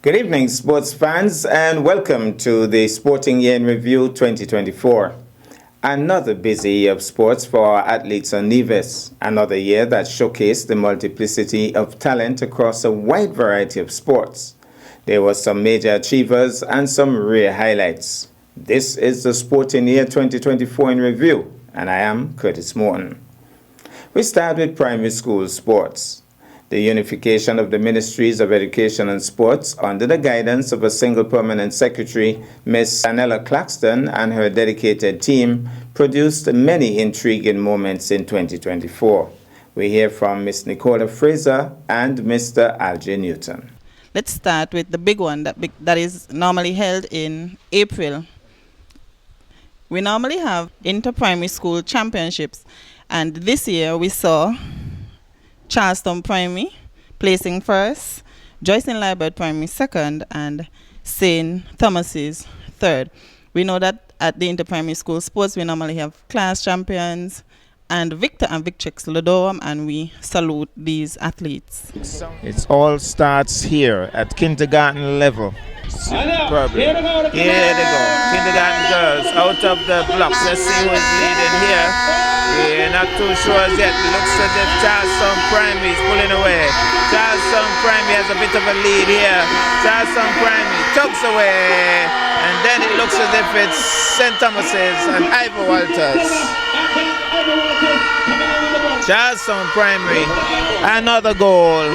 Good evening, sports fans, and welcome to the Sporting Year in Review 2024. Another busy year of sports for our athletes on Nevis. Another year that showcased the multiplicity of talent across a wide variety of sports. There were some major achievers and some rare highlights. This is the Sporting Year 2024 in Review, and I am Curtis Morton. We start with primary school sports. The unification of the Ministries of Education and Sports under the guidance of a single permanent secretary, Ms. Anella Claxton, and her dedicated team produced many intriguing moments in 2024. We hear from Ms. Nicola Fraser and Mr. Algie Newton. Let's start with the big one that is normally held in April. We normally have inter-primary school championships, and this year we saw Charlestown Primary placing first, Joycelyn Liebert Primary second, and St. Thomas's third. We know that at the inter-primary school sports we normally have class champions and Victor and Victrix Lodorm, and we salute these athletes. It all starts here at kindergarten level. Superbly. Here they go. Kindergarten girls out of the blocks. Let's see who is leading here. We're not too sure as yet. Looks as if Charlestown Primary is pulling away. Charlestown Primary has a bit of a lead here. Charlestown Primary tugs away. And then it looks as if it's St. Thomas's and Ivor Walters. Charlestown Primary, another goal.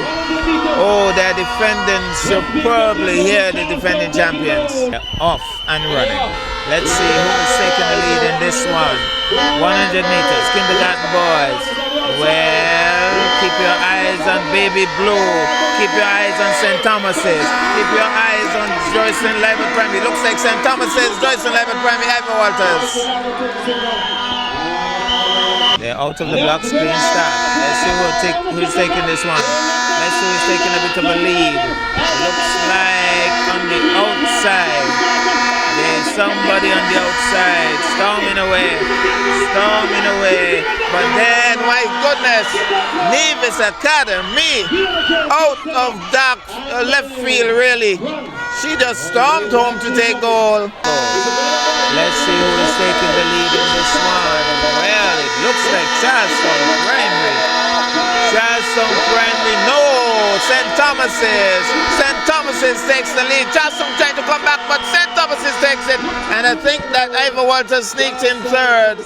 Oh, they're defending superbly here, the defending champions. They're off and running. Let's see who is taking the lead in this one. 100 meters, kindergarten boys. Well, keep your eyes on Baby Blue. Keep your eyes on St. Thomas's. Keep your eyes on Joycelyn Liebert Primary. Looks like St. Thomas's, Joycelyn Liebert Primary, Ivor Walters. They're out of the blocks, clean start. Let's see who's taking this one. Let's see who's taking a bit of a lead. Looks like on the outside. There's somebody on the outside, storming away. But then, my goodness, Nevis Academy, out of dark left field, really. She just stormed home to take goal. Let's see who is taking the lead in this one. Well, it looks like Charlestown Primary. Charlestown Primary, no, St. Thomas's. St. Thomas's takes the lead. Charlestown trying to come back, but St. Thomas's takes it. And I think that Ivor Walters sneaked in third.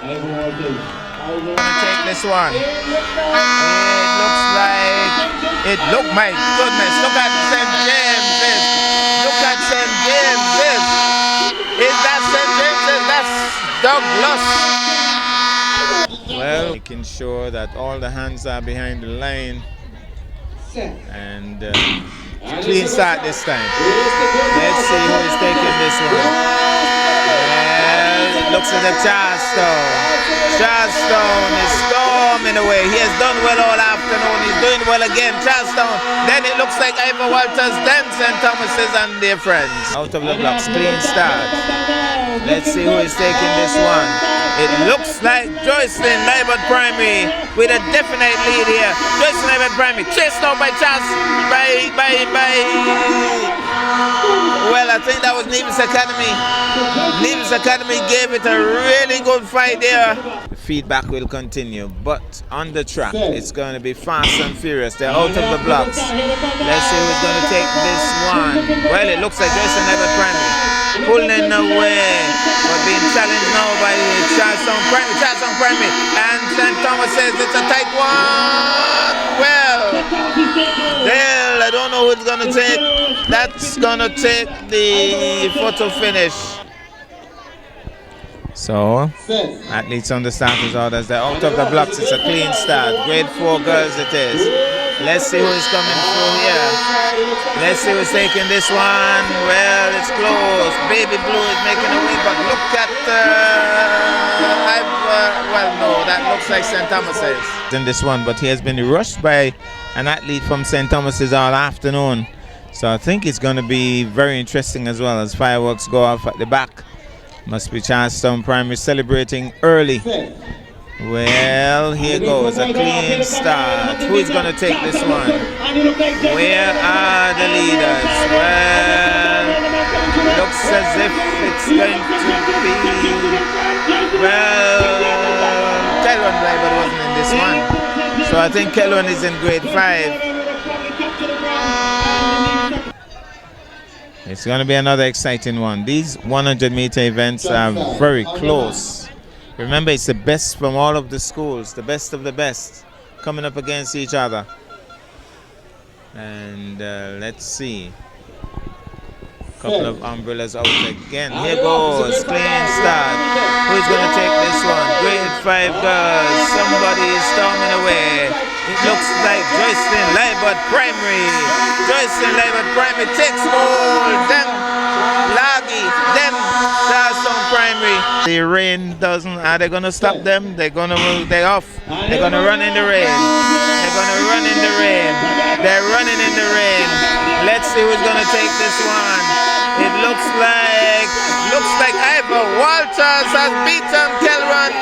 I'm gonna take this one. My goodness, look at St. James's. Look at St. James's. Is that St. James's? That's Douglas. Well, making sure that all the hands are behind the line. And clean start this time. Let's see who is taking this one. Well, it looks as if Charlestown is storming away. He has done well all afternoon. He's doing well again. Charlestown. Then it looks like Ivor Walters, then St. Thomas's and their friends. Out of the blocks, clean start. Let's see who is taking this one. It looks like Joycelyn Liebert Primary with a definite lead here. Joycelyn Liebert Primary chased out by Charles well, I think that was Nevis Academy. Nevis Academy gave it a really good fight there. The feedback will continue, but on the track, it's going to be fast and furious. They're out of the blocks. Let's see who's going to take this one. Well, it looks like Joycelyn Liebert Primary pulling away, but being challenged now by Charlestown Primary, and St. Thomas says it's a tight one. Well, I don't know who it's going to take. That's going to take the photo finish. So, athletes on the starters orders, they're out of the blocks. It's a clean start. Grade 4 girls it is. Let's see who is coming through here. Let's see who's taking this one. Well, it's close. Baby Blue is making a way, but look at that looks like St. Thomas's. In this one, but he has been rushed by an athlete from St. Thomas's all afternoon. So I think it's going to be very interesting as well as fireworks go off at the back. Must be Charlestown Primary celebrating early Well, here goes a clean start. Who is going to take this one? Where are the leaders? Well, looks as if it's going to be. Well, Kelvin Blyberg wasn't in this one. So I think Kelvin is in grade 5. It's going to be another exciting one. These 100-meter events are very close. Remember, it's the best from all of the schools, the best of the best, coming up against each other. And let's see. Couple of umbrellas out again. Here goes, clean start. Who's going to take this one? Grade 5 girls. Somebody is storming away. It looks like Joycelyn Liebert Primary. Joycelyn Liebert Primary takes hold. Then Lagi. Then Charlestown Primary. The rain doesn't. Are they going to stop them? They're going to move. They're off. They're going to run in the rain. They're going to run in the rain. They're running in the rain. Let's see who's going to take this one. It looks like Ivor Walters has beaten Kelron.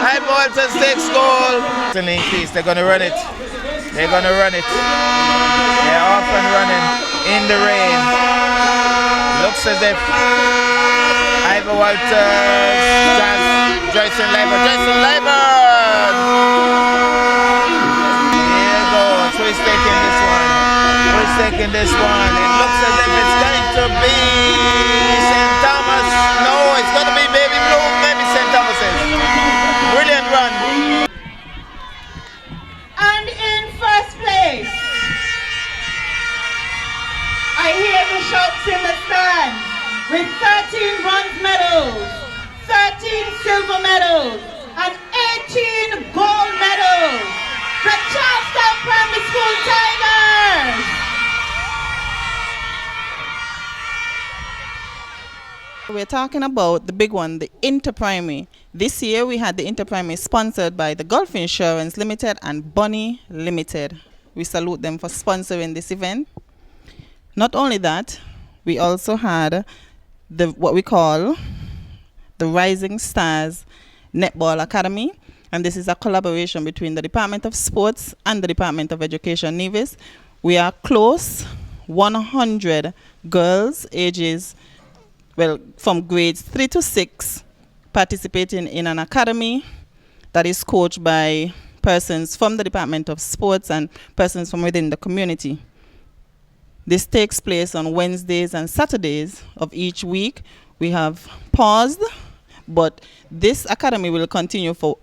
Ivor Walters takes goal. They're going to run it. They're going to run it. They're off and running in the rain. Looks as if Ivor Walters has Joycelyn Liebert. Joycelyn Liebert! Here goes. Who is taking this one? Who is taking this one? It looks as if it's going to be St. Thomas. No, it's going to be Baby Bloom. Maybe St. Thomas's. Brilliant run. And in first place, I hear the shouts in the stands with 13 bronze medals, 13 silver medals, and 18 gold medals. The Charlestown Primary School Tigers! We're talking about the big one, the Interprimary. This year we had the Interprimary sponsored by the Gulf Insurance Limited and Bunny Limited. We salute them for sponsoring this event. Not only that, we also had what we call the Rising Stars Netball Academy. And this is a collaboration between the Department of Sports and the Department of Education, Nevis. We are close, 100 girls ages, well, from grades 3 to 6, participating in an academy that is coached by persons from the Department of Sports and persons from within the community. This takes place on Wednesdays and Saturdays of each week. We have paused, but this academy will continue for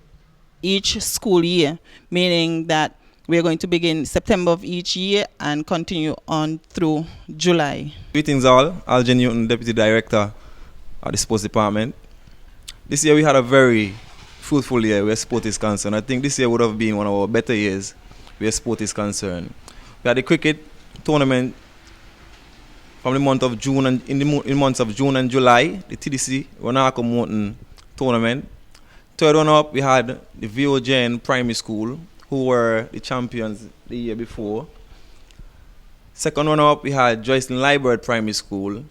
each school year, meaning that we are going to begin September of each year and continue on through July. Greetings all, Algen Newton, Deputy Director of the Sports Department. This year we had a very fruitful year where sport is concerned. I think this year would have been one of our better years where sport is concerned. We had the cricket tournament from the month of June and in months of June and July, the TDC Wanaka Mountain tournament. Third one up, we had the VOJN Primary School, who were the champions the year before. Second one up, we had Joycelyn Liebert Primary School.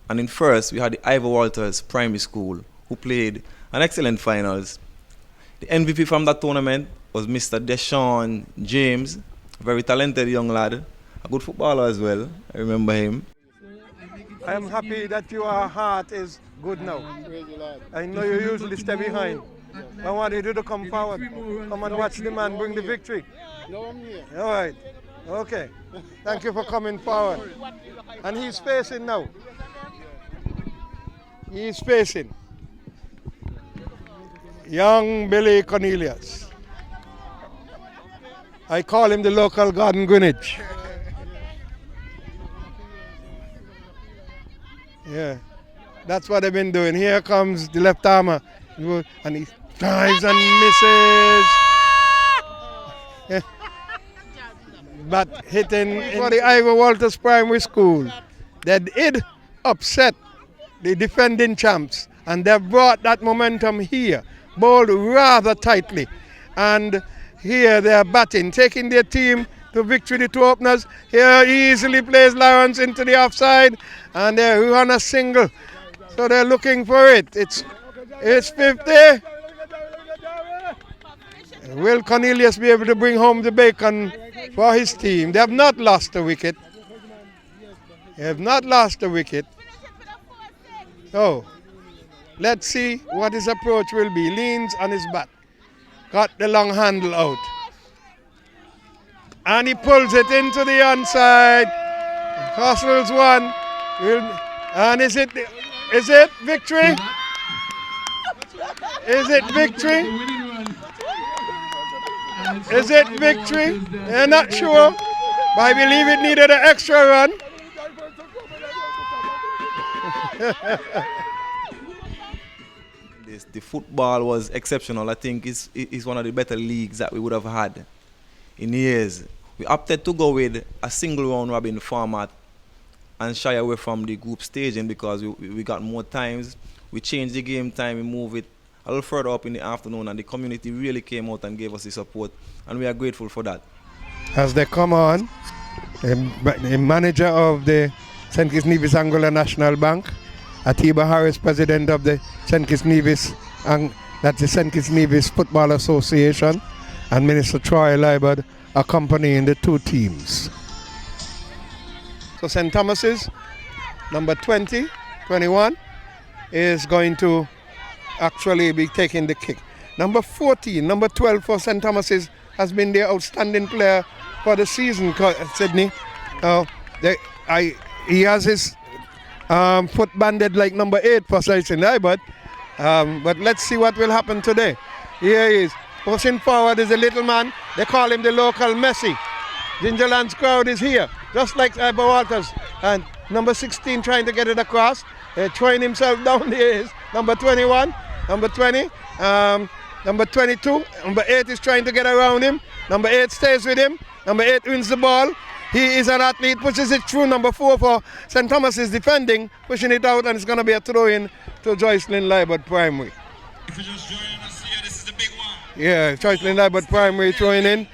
And in first, we had the Ivor Walters Primary School, who played an excellent finals. The MVP from that tournament was Mr. Deshaun James, a very talented young lad, a good footballer as well. I remember him. I am happy that your heart is good now. I know you usually stay behind. I want you to come forward. Come and watch the man bring the victory. No, I'm here. All right. Okay. Thank you for coming forward. And he's facing now. He's facing young Billy Cornelius. I call him the local Gordon Greenwich. Yeah, that's what they've been doing. Here comes the left armer, and he drives and misses. Yeah. But hitting for the Ivor Walters Primary School, they did upset the defending champs, and they brought that momentum here, bowled rather tightly, and here they are batting, taking their team to victory. The two openers here easily plays Lawrence into the offside, and they run a single, so they're looking for it. It's 50. Will Cornelius be able to bring home the bacon for his team? They have not lost a wicket. They have not lost a wicket. So, let's see what his approach will be. Leans on his back. Got the long handle out. And he pulls it into the onside. Hustles one. And is it victory? Is it victory? Is it victory? They're not sure, but I believe it needed an extra run. The football was exceptional. I think it's one of the better leagues that we would have had in years. We opted to go with a single round robin format and shy away from the group staging because we got more times. We changed the game time, we moved it a little further up in the afternoon, and the community really came out and gave us the support, and we are grateful for that. As they come on, the manager of the St. Kitts Nevis Angola National Bank, Atiba Harris, president of the St. Kitts Nevis, that's the St. Kitts Nevis Football Association, and Minister Troy Libard accompanying the two teams. So St. Thomas's, number 20, 21, is going to actually be taking the kick. Number 14, number 12 for St. Thomas's has been the outstanding player for the season, Sydney. He has his foot banded like number 8 for St. Libert, but let's see what will happen today. Here he is. Pushing forward is a little man. They call him the local Messi. Gingerland's crowd is here, just like Iber Walters. And number 16 trying to get it across. Throwing himself down there is number 21, number 20, number 22. Number 8 is trying to get around him. Number 8 stays with him. Number 8 wins the ball. He is an athlete, pushes it through. Number 4 for St. Thomas is defending, pushing it out, and it's going to be a throw-in to Joycelyn Libert Primary. If you're just joining us here, this is the big one. Yeah, Joycelyn Libert Primary throwing in.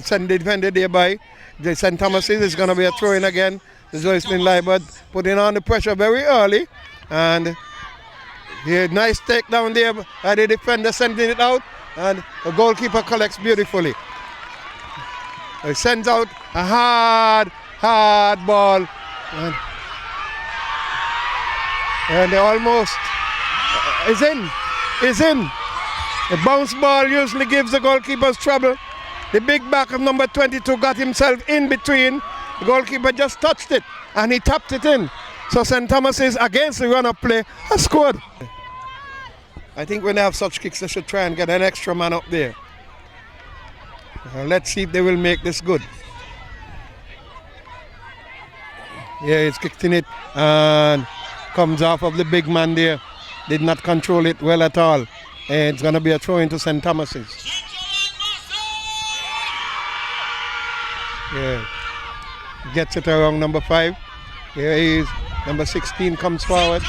Send the defender thereby. The St. Thomas's is going to be a throw-in again. The Joycelyn Libert putting on the pressure very early. And yeah, nice takedown there by the defender, sending it out. And the goalkeeper collects beautifully. He sends out a hard ball. And they almost is in. The bounce ball usually gives the goalkeepers trouble. The big back of number 22 got himself in between. The goalkeeper just touched it and he tapped it in. So St. Thomas's, against the run-up play, has scored. I think when they have such kicks, they should try and get an extra man up there. Let's see if they will make this good. Yeah, he's kicked in it and comes off of the big man there. Did not control it well at all. And it's going to be a throw into St. Thomas's. Yeah, gets it around number 5. Here he is. Number 16 comes forward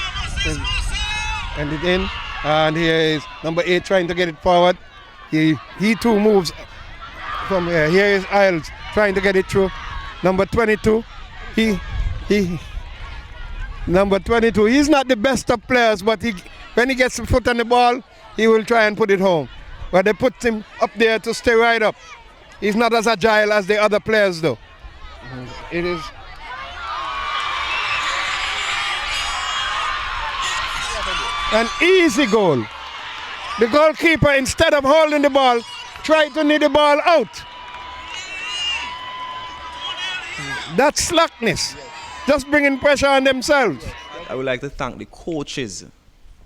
and it in. And here is number 8 trying to get it forward. He too moves from here. Here is Isles trying to get it through. Number 22. Number 22. He's not the best of players, but when he gets the foot on the ball, he will try and put it home. But they put him up there to stay right up. He's not as agile as the other players though. It is. An easy goal. The goalkeeper, instead of holding the ball, tried to knee the ball out. That's slackness. Just bringing pressure on themselves. I would like to thank the coaches,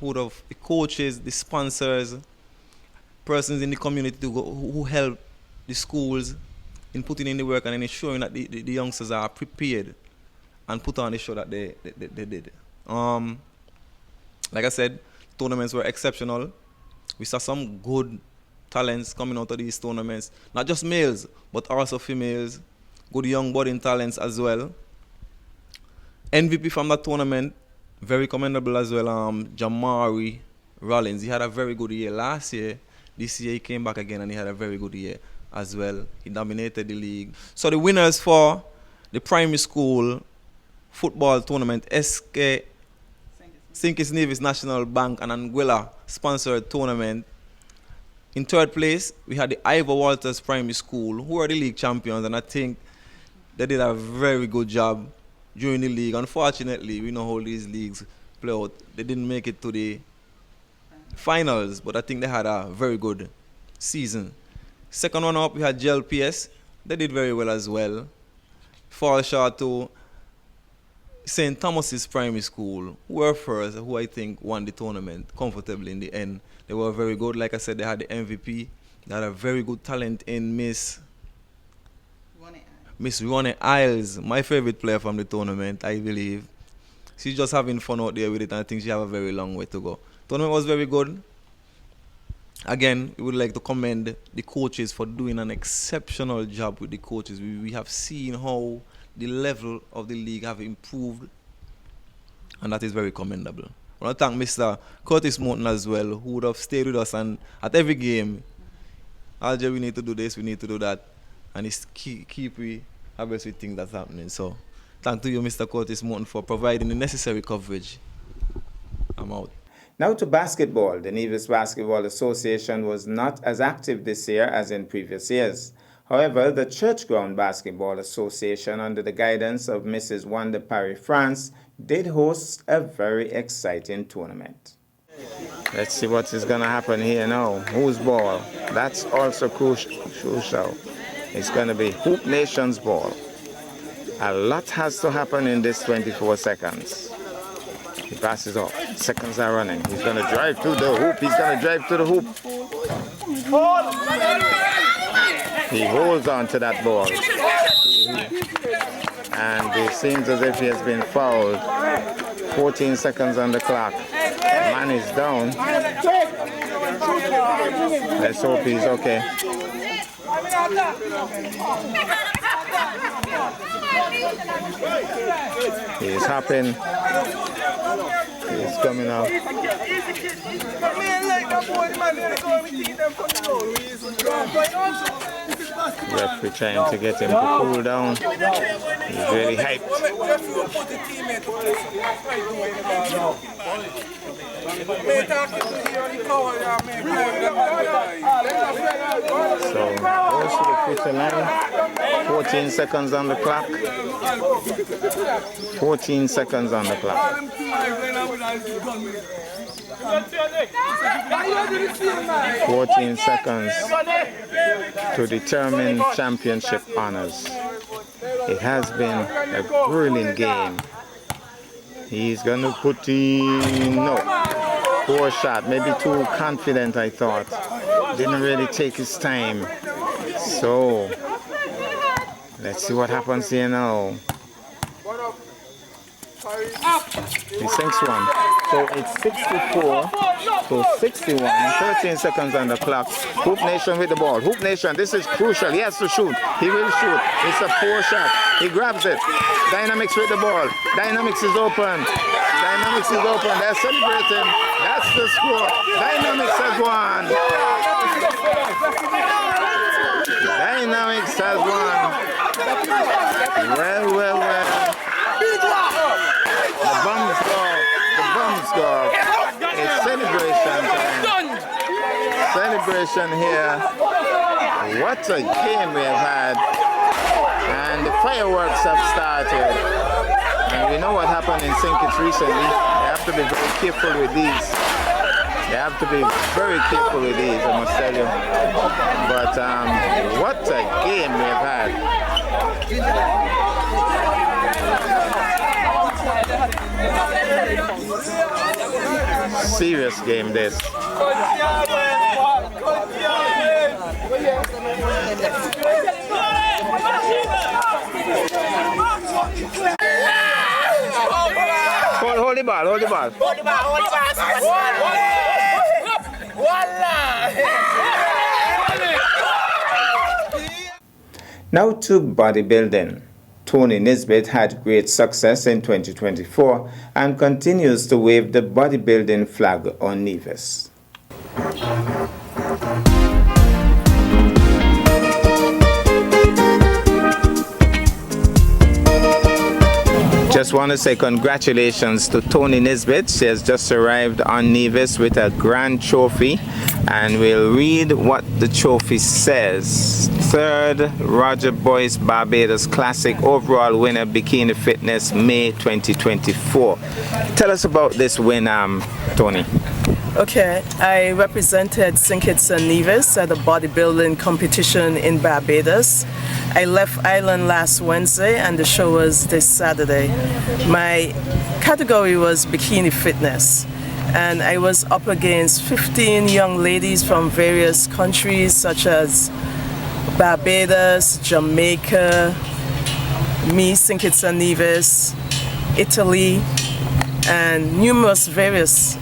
the sponsors, persons in the community who help the schools in putting in the work and in ensuring that the youngsters are prepared and put on the show that they did. Like I said, tournaments were exceptional. We saw some good talents coming out of these tournaments. Not just males, but also females. Good young budding talents as well. MVP from that tournament, very commendable as well, Jamari Rollins. He had a very good year last year. This year he came back again and he had a very good year as well. He dominated the league. So the winners for the primary school football tournament, St. Kitts Nevis National Bank and Anguilla sponsored tournament, In third place, we had the Ivor Walters Primary School, who are the league champions, and I think they did a very good job during the league. Unfortunately, we know how these leagues play out. They didn't make it to the finals, but I think they had a very good season. Second one up, we had GLPS. They did very well as well. Fall short to St. Thomas's Primary School, who were first, who I think won the tournament comfortably in the end. They were very good. Like I said, they had the MVP. They had a very good talent in Miss Ronnie Isles, my favorite player from the tournament, I believe. She's just having fun out there with it, and I think she have a very long way to go. Tournament was very good. Again, we would like to commend the coaches for doing an exceptional job with the coaches. We have seen how the level of the league have improved, and that is very commendable. I want to thank Mr. Curtis Moulton as well, who would have stayed with us, and at every game, Alger, we need to do this, we need to do that, and it's keep we abreast with things that's happening. So, thank to you, Mr. Curtis Moulton, for providing the necessary coverage. I'm out. Now to basketball. The Nevis Basketball Association was not as active this year as in previous years. However, the Church Ground Basketball Association, under the guidance of Mrs. Wanda Parry-France, did host a very exciting tournament. Let's see what is going to happen here now. Whose ball? That's also crucial. It's going to be Hoop Nation's ball. A lot has to happen in this 24 seconds. He passes off. Seconds are running. He's going to drive to the hoop. He's going to drive to the hoop. He holds on to that ball. And it seems as if he has been fouled. 14 seconds on the clock. Man is down. Let's hope he's okay. He's hopping. He's coming out. Referee trying to get him to cool down. He's really hyped. So goes to the free throw line. 14 seconds on the clock. 14 seconds on the clock. 14 seconds to determine championship honors. It has been a brilliant game. He's going to put in, no, poor shot, maybe too confident, I thought. Didn't really take his time. So, let's see what happens here now. He sinks one. So it's 64 to 61. 13 seconds on the clock. Hoop Nation with the ball. Hoop Nation, this is crucial. He has to shoot. He will shoot. It's a poor shot. He grabs it. Dynamics with the ball. Dynamics is open. Dynamics is open. They're celebrating. That's the score. Dynamics has won. Dynamics has won. Well. The bums go. It's celebration time. Celebration here. What a game we have had. And the fireworks have started. And we know what happened in St. Kitts recently. They have to be very careful with these. They have to be very careful with these, I must tell you. But what a game we have had. Serious game this. Hold the ball. Now to bodybuilding. Tony Nisbet had great success in 2024 and continues to wave the bodybuilding flag on Nevis. Just want to say congratulations to Tony Nisbet. She has just arrived on Nevis with a grand trophy And we'll read what the trophy says. Third, Roger Boyce Barbados Classic overall winner, Bikini Fitness, May 2024. Tell us about this win, Tony. Okay, I represented St. Kitts and Nevis at a bodybuilding competition in Barbados. I left Ireland last Wednesday and the show was this Saturday. My category was Bikini Fitness. And I was up against 15 young ladies from various countries such as Barbados, Jamaica, me, St. Kitts and Nevis, Italy, and numerous various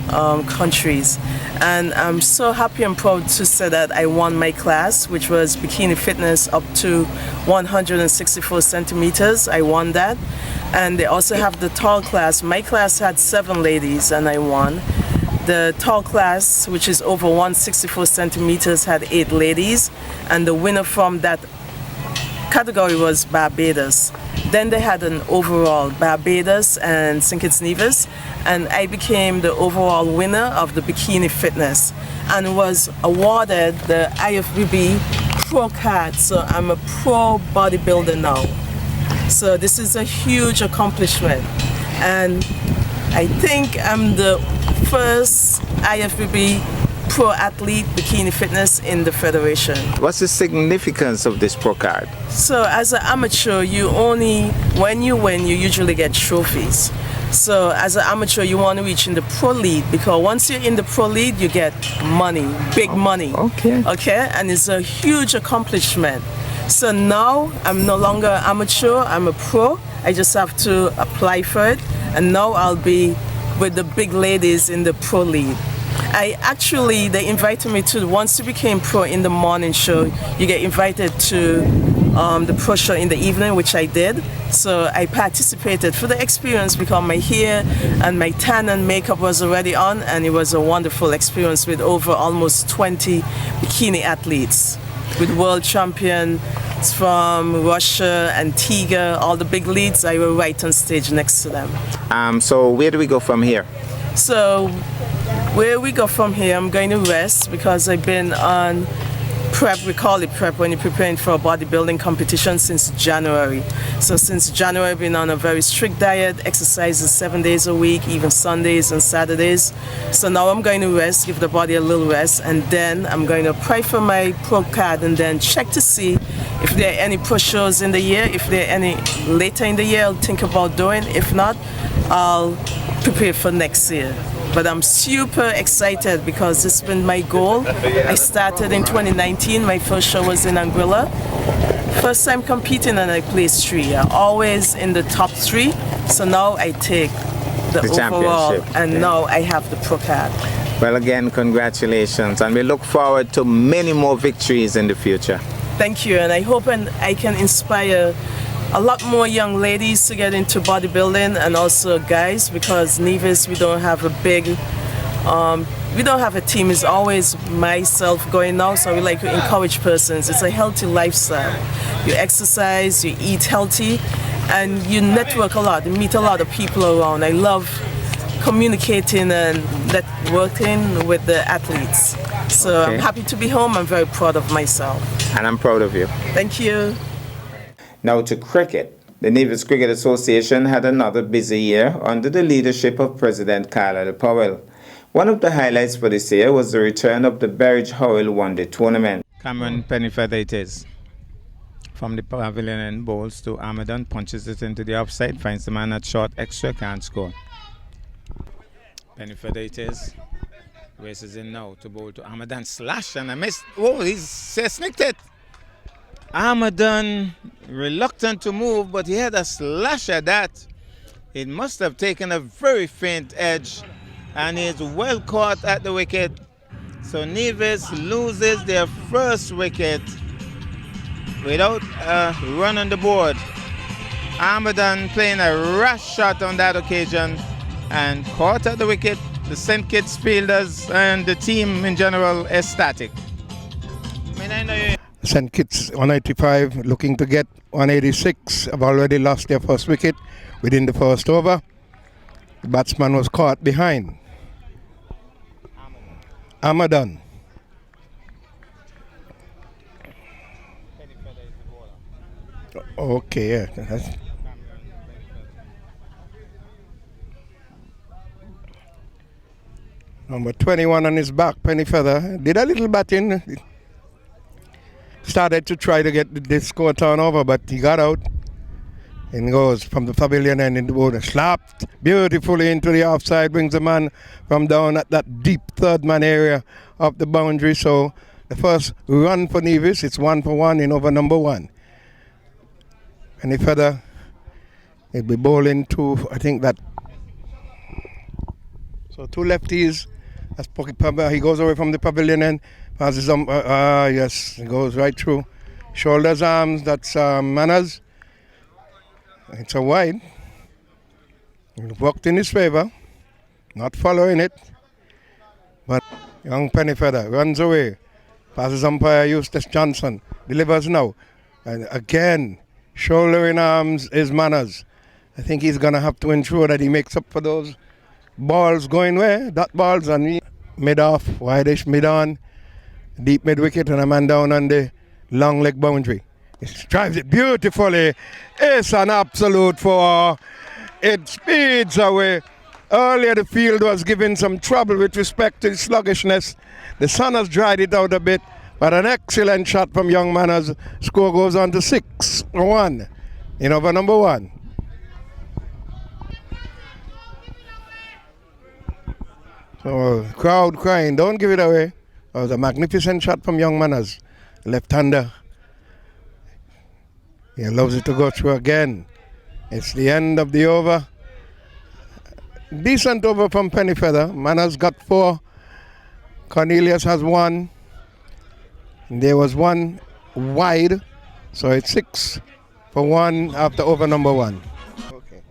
countries. And I'm so happy and proud to say that I won my class, which was Bikini Fitness up to 164 centimeters. I won that. And they also have the tall class. My class had 7 ladies and I won. The tall class, which is over 164 centimeters, had 8 ladies. And the winner from that category was Barbados. Then they had an overall, Barbados and St. Kitts Nevis, and I became the overall winner of the Bikini Fitness and was awarded the IFBB Pro card. So I'm a pro bodybuilder now. So this is a huge accomplishment, and I think I'm the first IFBB pro athlete Bikini Fitness in the federation. What's the significance of this pro card? So as an amateur, when you win, you usually get trophies. So as an amateur, you want to reach in the pro league, because once you're in the pro league, you get money, big money. Okay, and it's a huge accomplishment. So now I'm no longer amateur, I'm a pro. I just have to apply for it, and now I'll be with the big ladies in the pro league. They invited me to, once you became pro in the morning show, you get invited to the pro show in the evening, which I did. So I participated for the experience because my hair and my tan and makeup was already on, and it was a wonderful experience with over almost 20 bikini athletes, with world champions from Russia, Antigua, all the big leads. I was right on stage next to them. So where do we go from here? So where we go from here, I'm going to rest because I've been on prep. We call it prep when you're preparing for a bodybuilding competition since January. So since January, I've been on a very strict diet, exercises 7 days a week, even Sundays and Saturdays. So now I'm going to rest, give the body a little rest, and then I'm going to apply for my pro card and then check to see if there are any pro shows in the year. If there are any later in the year, I'll think about doing. If not, I'll prepare for next year. But I'm super excited because it's been my goal. I started in 2019. My first show was in Anguilla. First time competing and I placed 3. I'm always in the top 3. So now I take the overall and now I have the pro card. Well, again, congratulations. And we look forward to many more victories in the future. Thank you. And I hope I can inspire a lot more young ladies to get into bodybuilding, and also guys, because Nevis, we don't have a team. It's always myself going now, so we like to encourage persons. It's a healthy lifestyle. You exercise, you eat healthy, and you network a lot. You meet a lot of people around. I love communicating and networking with the athletes. So I'm happy to be home. I'm very proud of myself. And I'm proud of you. Thank you. Now to cricket. The Nevis Cricket Association had another busy year under the leadership of President Carlisle Powell. One of the highlights for this year was the return of the Berridge Howell One-Day Tournament. Cameron Pennyfeather it is. From the pavilion and bowls to Armadon, punches it into the offside, finds the man at short extra, can't score. Pennyfeather it is. Races in now to bowl to Armadon, slash and a miss. Oh, he's snicked it. Armadon reluctant to move, but he had a slash at that. It must have taken a very faint edge, and it's well caught at the wicket. So Nevis loses their first wicket without a run on the board. Armadon playing a rash shot on that occasion and caught at the wicket. The St. Kitts fielders and the team in general ecstatic. St. Kitts 185 looking to get 186. Have already lost their first wicket within the first over. The batsman was caught behind. Armadon. Okay, yeah. That's number 21 on his back, Penny Feather. Did a little batting. Started to try to get the score turnover, but he got out. And goes from the pavilion and into the water. Slapped beautifully into the offside. Brings the man from down at that deep third man area of the boundary. So the first run for Nevis, it's 1-for-1 in over number 1. Penny Feather, he'll be bowling to, I think that. So 2 lefties. That's he goes away from the pavilion and passes on. Yes, he goes right through. Shoulders, arms, that's Manners. It's a wide. It worked in his favor. Not following it. But young Penny Feather runs away. Passes umpire Eustace Johnson. Delivers now. And again, shouldering arms is Manners. I think he's going to have to ensure that he makes up for those balls going where? That ball's on mid-off, wide-ish, mid-on, deep mid-wicket, and a man down on the long leg boundary. He drives it beautifully. It's an absolute 4. It speeds away. Earlier the field was giving some trouble with respect to sluggishness. The sun has dried it out a bit, but an excellent shot from young Manners. Score goes on to 6-1 in over number 1. So crowd crying, don't give it away. That was a magnificent shot from young Manners. Left-hander. He allows it to go through again. It's the end of the over. Decent over from Penny Feather. Manners got 4. Cornelius has 1. There was 1 wide. So it's 6-for-1 after over number 1. Okay.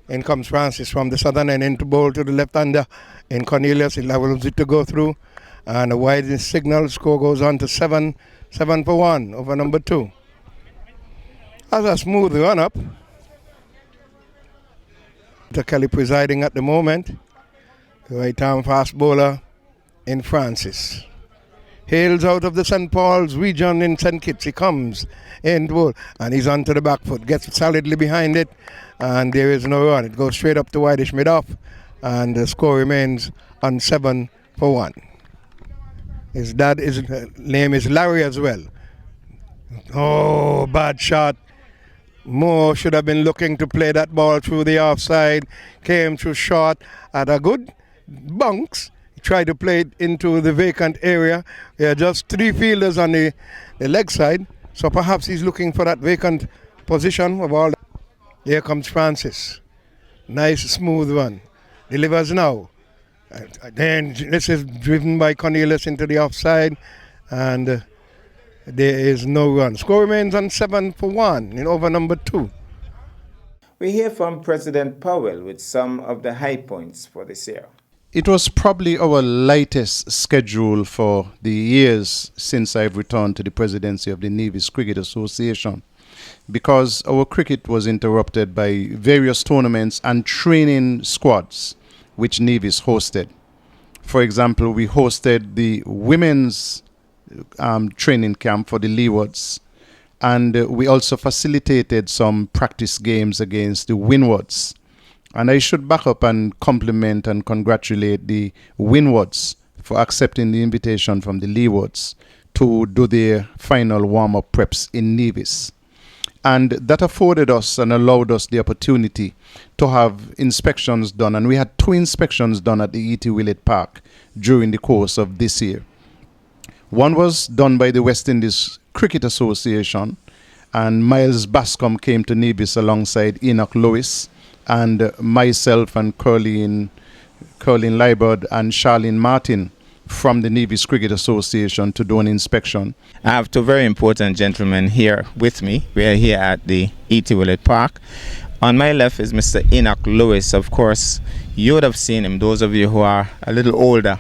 In comes Francis from the southern end into bowl to the left-hander. In Cornelius, he allows it to go through. And a wide signal. Score goes on to 7-for-1 over number 2. That's a smooth run-up. Kelly presiding at the moment. Right-arm fast bowler in Francis. Hails out of the St. Paul's region in St. Kitts. He comes in bowl and he's onto the back foot. Gets solidly behind it and there is no run. It goes straight up to wide-ish mid-off and the score remains on 7-for-1. His name is Larry as well. Oh, bad shot. Moore should have been looking to play that ball through the offside. Came through short at a good bounce. He tried to play it into the vacant area. There are just 3 fielders on the leg side. So perhaps he's looking for that vacant position of all. Here comes Francis. Nice smooth run. Delivers now. Then this is driven by Cornelius into the offside. And there is no run. Score remains on 7-for-1 in over number 2. We hear from President Powell with some of the high points for this year. It was probably our lightest schedule for the years since I've returned to the presidency of the Nevis Cricket Association, because our cricket was interrupted by various tournaments and training squads which Nevis hosted. For example, we hosted the women's training camp for the Leewards, and we also facilitated some practice games against the Windwards. And I should back up and compliment and congratulate the Windwards for accepting the invitation from the Leewards to do their final warm-up preps in Nevis. And that afforded us and allowed us the opportunity to have inspections done. And we had 2 inspections done at the E.T. Willett Park during the course of this year. One was done by the West Indies Cricket Association, and Miles Bascom came to Nevis alongside Enoch Lewis and myself and Curleen Liebert and Charlene Martin from the Nevis Cricket Association to do an inspection. I have 2 very important gentlemen here with me. We are here at the E.T. Willett Park. On my left is Mr. Enoch Lewis. Of course, you would have seen him. Those of you who are a little older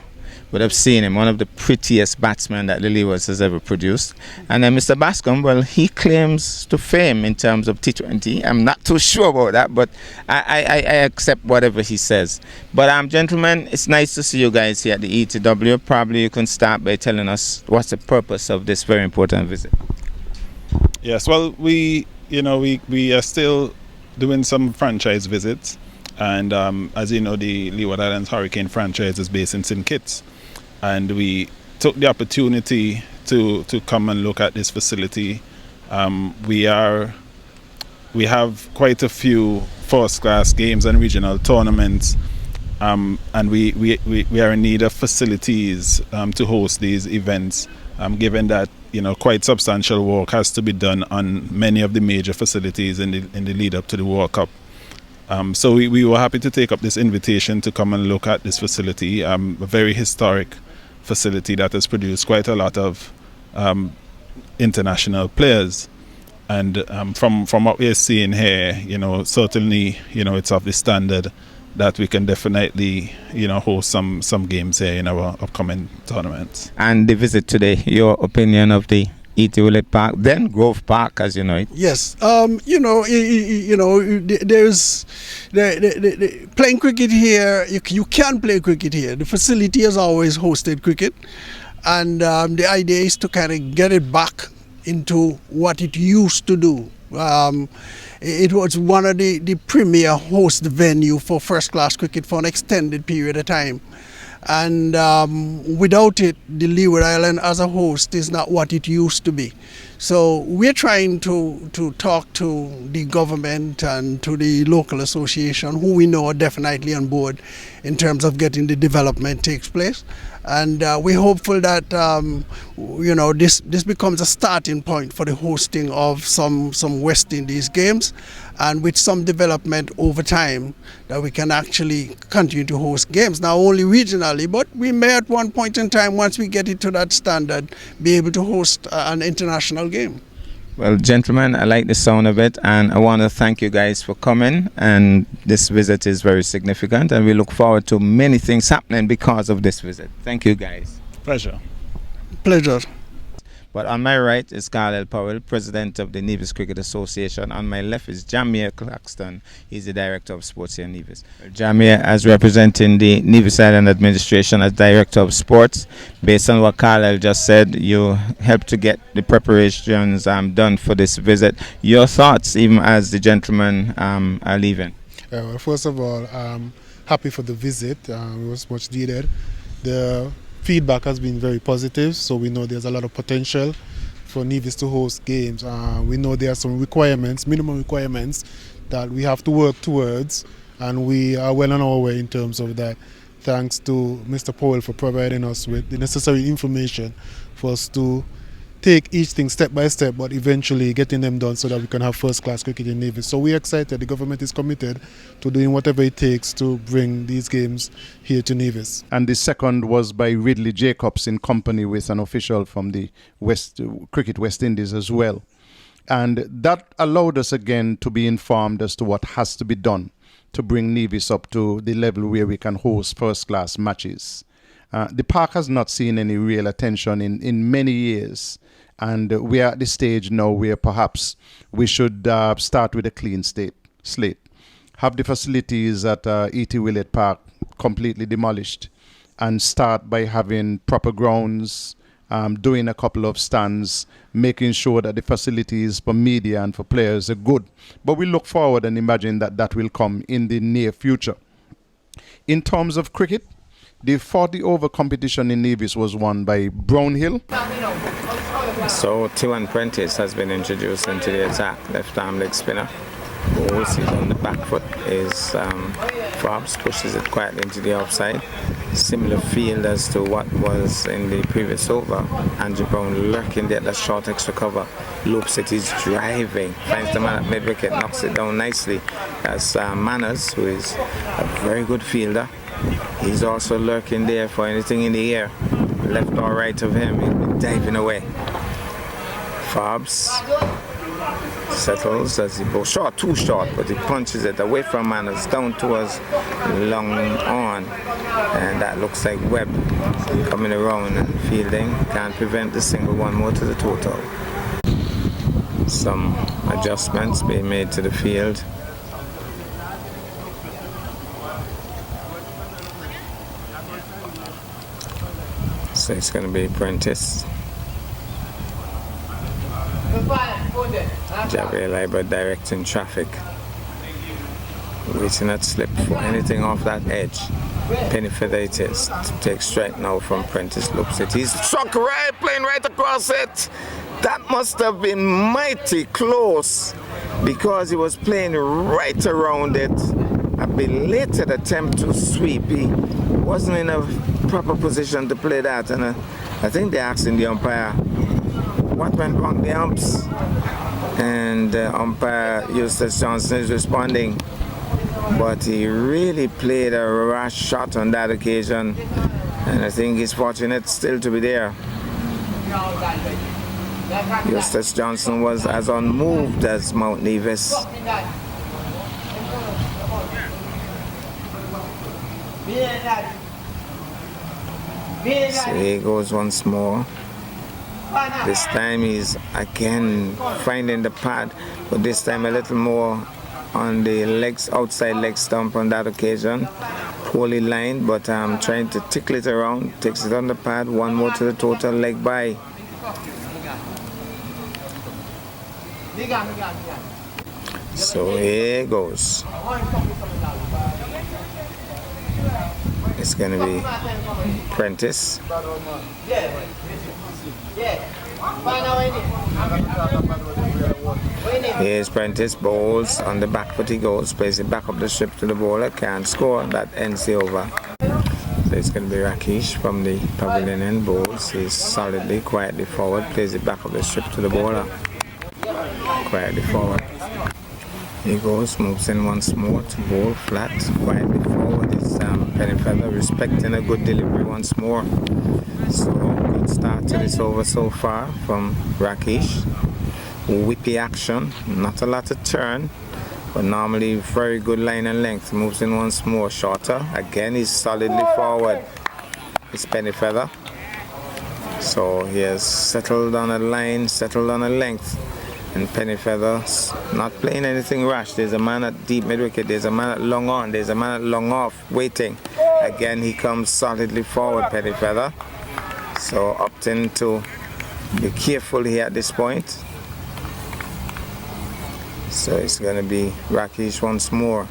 would have seen him, one of the prettiest batsmen that the Leewards has ever produced. And then Mr. Bascom, well, he claims to fame in terms of T20. I'm not too sure about that, but I accept whatever he says. But gentlemen, it's nice to see you guys here at the ETW. Probably you can start by telling us what's the purpose of this very important visit. Yes, well, we we are still doing some franchise visits, and as you know, the Leeward Islands Hurricane franchise is based in St. Kitts, and we took the opportunity to come and look at this facility. We have quite a few first-class games and regional tournaments, and we are in need of facilities to host these events, given that quite substantial work has to be done on many of the major facilities in the lead up to the World Cup. So we were happy to take up this invitation to come and look at this facility, a very historic facility that has produced quite a lot of international players. And from what we're seeing here, certainly, it's of the standard that we can definitely, host some games here in our upcoming tournaments. And the visit today, your opinion of the E.T. Willett Park, then Grove Park, as you know it. Yes, there's playing cricket here. You can play cricket here. The facility has always hosted cricket, and the idea is to kind of get it back into what it used to do. It was one of the premier host venue for first-class cricket for an extended period of time. And without it, the Leeward Island as a host is not what it used to be. So we're trying to talk to the government and to the local association, who we know are definitely on board in terms of getting the development takes place. And we're hopeful that this becomes a starting point for the hosting of some West Indies games, and with some development over time that we can actually continue to host games, not only regionally, but we may at one point in time, once we get it to that standard, be able to host an international game. Well, gentlemen, I like the sound of it, and I want to thank you guys for coming. And this visit is very significant, and we look forward to many things happening because of this visit. Thank you, guys. Pleasure. But on my right is Carl Powell, President of the Nevis Cricket Association. On my left is Jamir Claxton. He's the Director of Sports here in Nevis. Jamir, as representing the Nevis Island Administration as Director of Sports, based on what Carl just said, you helped to get the preparations done for this visit. Your thoughts, even as the gentlemen are leaving? Well, first of all, happy for the visit. It was much needed. The feedback has been very positive, so we know there's a lot of potential for Nevis to host games. We know there are some requirements, minimum requirements, that we have to work towards, and we are well on our way in terms of that. Thanks to Mr. Powell for providing us with the necessary information for us to take each thing step by step, but eventually getting them done so that we can have first-class cricket in Nevis. So we're excited. The government is committed to doing whatever it takes to bring these games here to Nevis. And the second was by Ridley Jacobs in company with an official from the Cricket West Indies as well. And that allowed us again to be informed as to what has to be done to bring Nevis up to the level where we can host first-class matches. The park has not seen any real attention in many years. And we are at the stage now where perhaps we should start with a clean slate. Have the facilities at E.T. Willett Park completely demolished, and start by having proper grounds, doing a couple of stands, making sure that the facilities for media and for players are good. But we look forward and imagine that will come in the near future. In terms of cricket, the 40-over competition in Nevis was won by Brownhill. So T1 Prentice has been introduced into the attack, left arm leg spinner. Bowls it on the back foot is Forbes, pushes it quietly into the outside. Similar field as to what was in the previous over. Andrew Brown lurking there at the short extra cover. Loops it, he's driving, finds the man at mid wicket, knocks it down nicely. That's Manners, who is a very good fielder. He's also lurking there for anything in the air. Left or right of him, he'll be diving away. Forbes settles as he goes short, too short, but he punches it away from Manners, down towards long on. And that looks like Webb coming around and fielding. Can't prevent the single, one more to the total. Some adjustments being made to the field. So it's going to be Prentice. Javier Leiber directing traffic. Waiting at slip for anything off that edge. Penny feather it is to take strike now from Prentice. Loops it. He's struck right, playing right across it. That must have been mighty close because he was playing right around it. A belated attempt to sweep. He wasn't in a proper position to play that, and I think they're asking the umpire what went wrong, the umps, and umpire Eustace Johnson is responding, but he really played a rash shot on that occasion, and I think he's fortunate still to be there. Eustace Johnson was as unmoved as Mount Nevis. So here goes once more. This time he's again finding the pad, but this time a little more on the legs, outside leg stump on that occasion. Poorly lined, but trying to tickle it around. Takes it on the pad, one more to the total leg by. So here goes. It's going to be Prentice. Here's Prentice, bowls on the back foot he goes, plays it back up the strip to the bowler, can't score, that ends the over. So it's going to be Rakesh from the pavilion end, bowls, he's solidly, quietly forward, plays it back up the strip to the bowler, quietly forward. He goes, moves in once more to bowl flat, quietly forward. It's Penny Feather respecting a good delivery once more. So good start to this over so far from Rakesh. Whippy action, not a lot of turn, but normally very good line and length. Moves in once more, shorter. Again, he's solidly forward. It's Penny Feather. So he has settled on a line, settled on a length. And Penny Feather's not playing anything rash. There's a man at deep mid-wicket, there's a man at long on, there's a man at long off, waiting. Again, he comes solidly forward, Penny Feather. So Upton to be careful here at this point. So it's going to be Rakesh once more.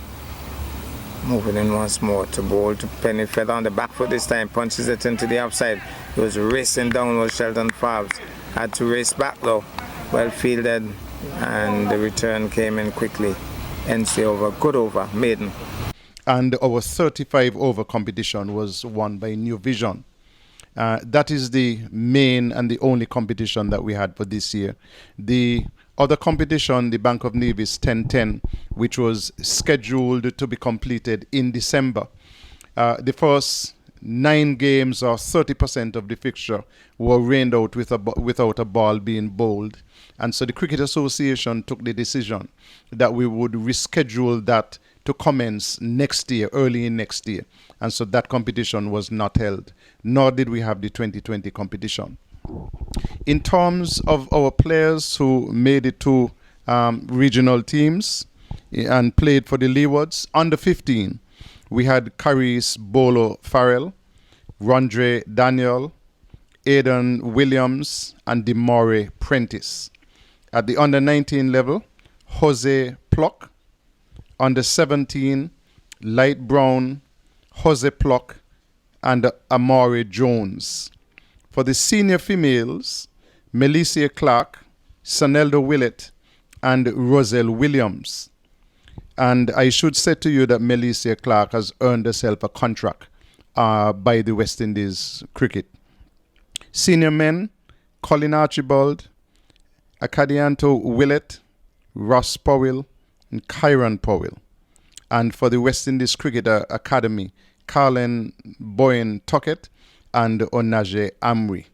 Moving in once more to bowl to Penny Feather on the back foot this time. Punches it into the outside. He was racing down with Shelton Fabs. Had to race back though. Well fielded, and the return came in quickly. Ends the over, good over, maiden. And our 35 over competition was won by Nevisian. That is the main and the only competition that we had for this year. The other competition, the Bank of Nevis 1010, which was scheduled to be completed in December. The first 9 games, or 30% of the fixture, were rained out without a ball being bowled. And so the Cricket Association took the decision that we would reschedule that to commence next year, early in next year. And so that competition was not held, nor did we have the 2020 competition. In terms of our players who made it to regional teams and played for the Leewards, under 15, we had Caris Bolo Farrell, Rondre Daniel, Aidan Williams, and Demore Prentice. At the under 19 level, Jose Pluck. Under 17, Light Brown, Jose Pluck, and Amari Jones. For the senior females, Melissa Clark, Sanelda Willett, and Roselle Williams. And I should say to you that Melissa Clark has earned herself a contract by the West Indies Cricket. Senior men, Colin Archibald, Acadianto Willett, Ross Powell, and Kyron Powell. And for the West Indies Cricket Academy, Carlin Boyne Tuckett and Onaje Amri.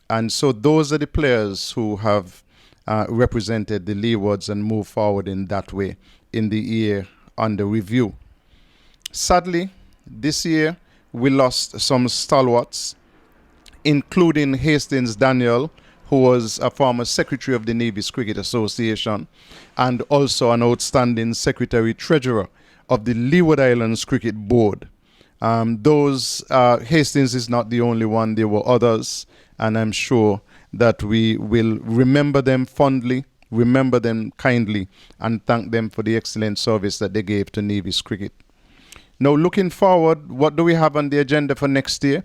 And so those are the players who have represented the Leewards and moved forward in that way in the year under review. Sadly, this year we lost some stalwarts, including Hastings Daniel, who was a former secretary of the Nevis Cricket Association and also an outstanding secretary-treasurer of the Leeward Islands Cricket Board. Hastings is not the only one, there were others, and I'm sure that we will remember them fondly, remember them kindly and thank them for the excellent service that they gave to Nevis cricket. Now, looking forward, what do we have on the agenda for next year?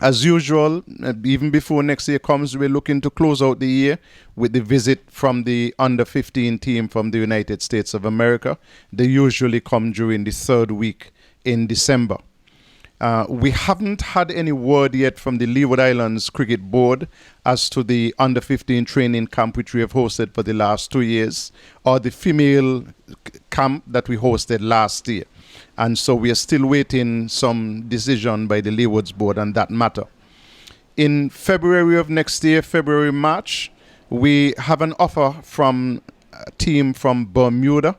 As usual, even before next year comes, we're looking to close out the year with the visit from the under-15 team from the United States of America. They usually come during the third week in December. We haven't had any word yet from the Leeward Islands Cricket Board as to the under-15 training camp which we have hosted for the last 2 years, or the female camp that we hosted last year. And so we are still waiting some decision by the Leewards Board on that matter. In February of next year, February, March, we have an offer from a team from Bermuda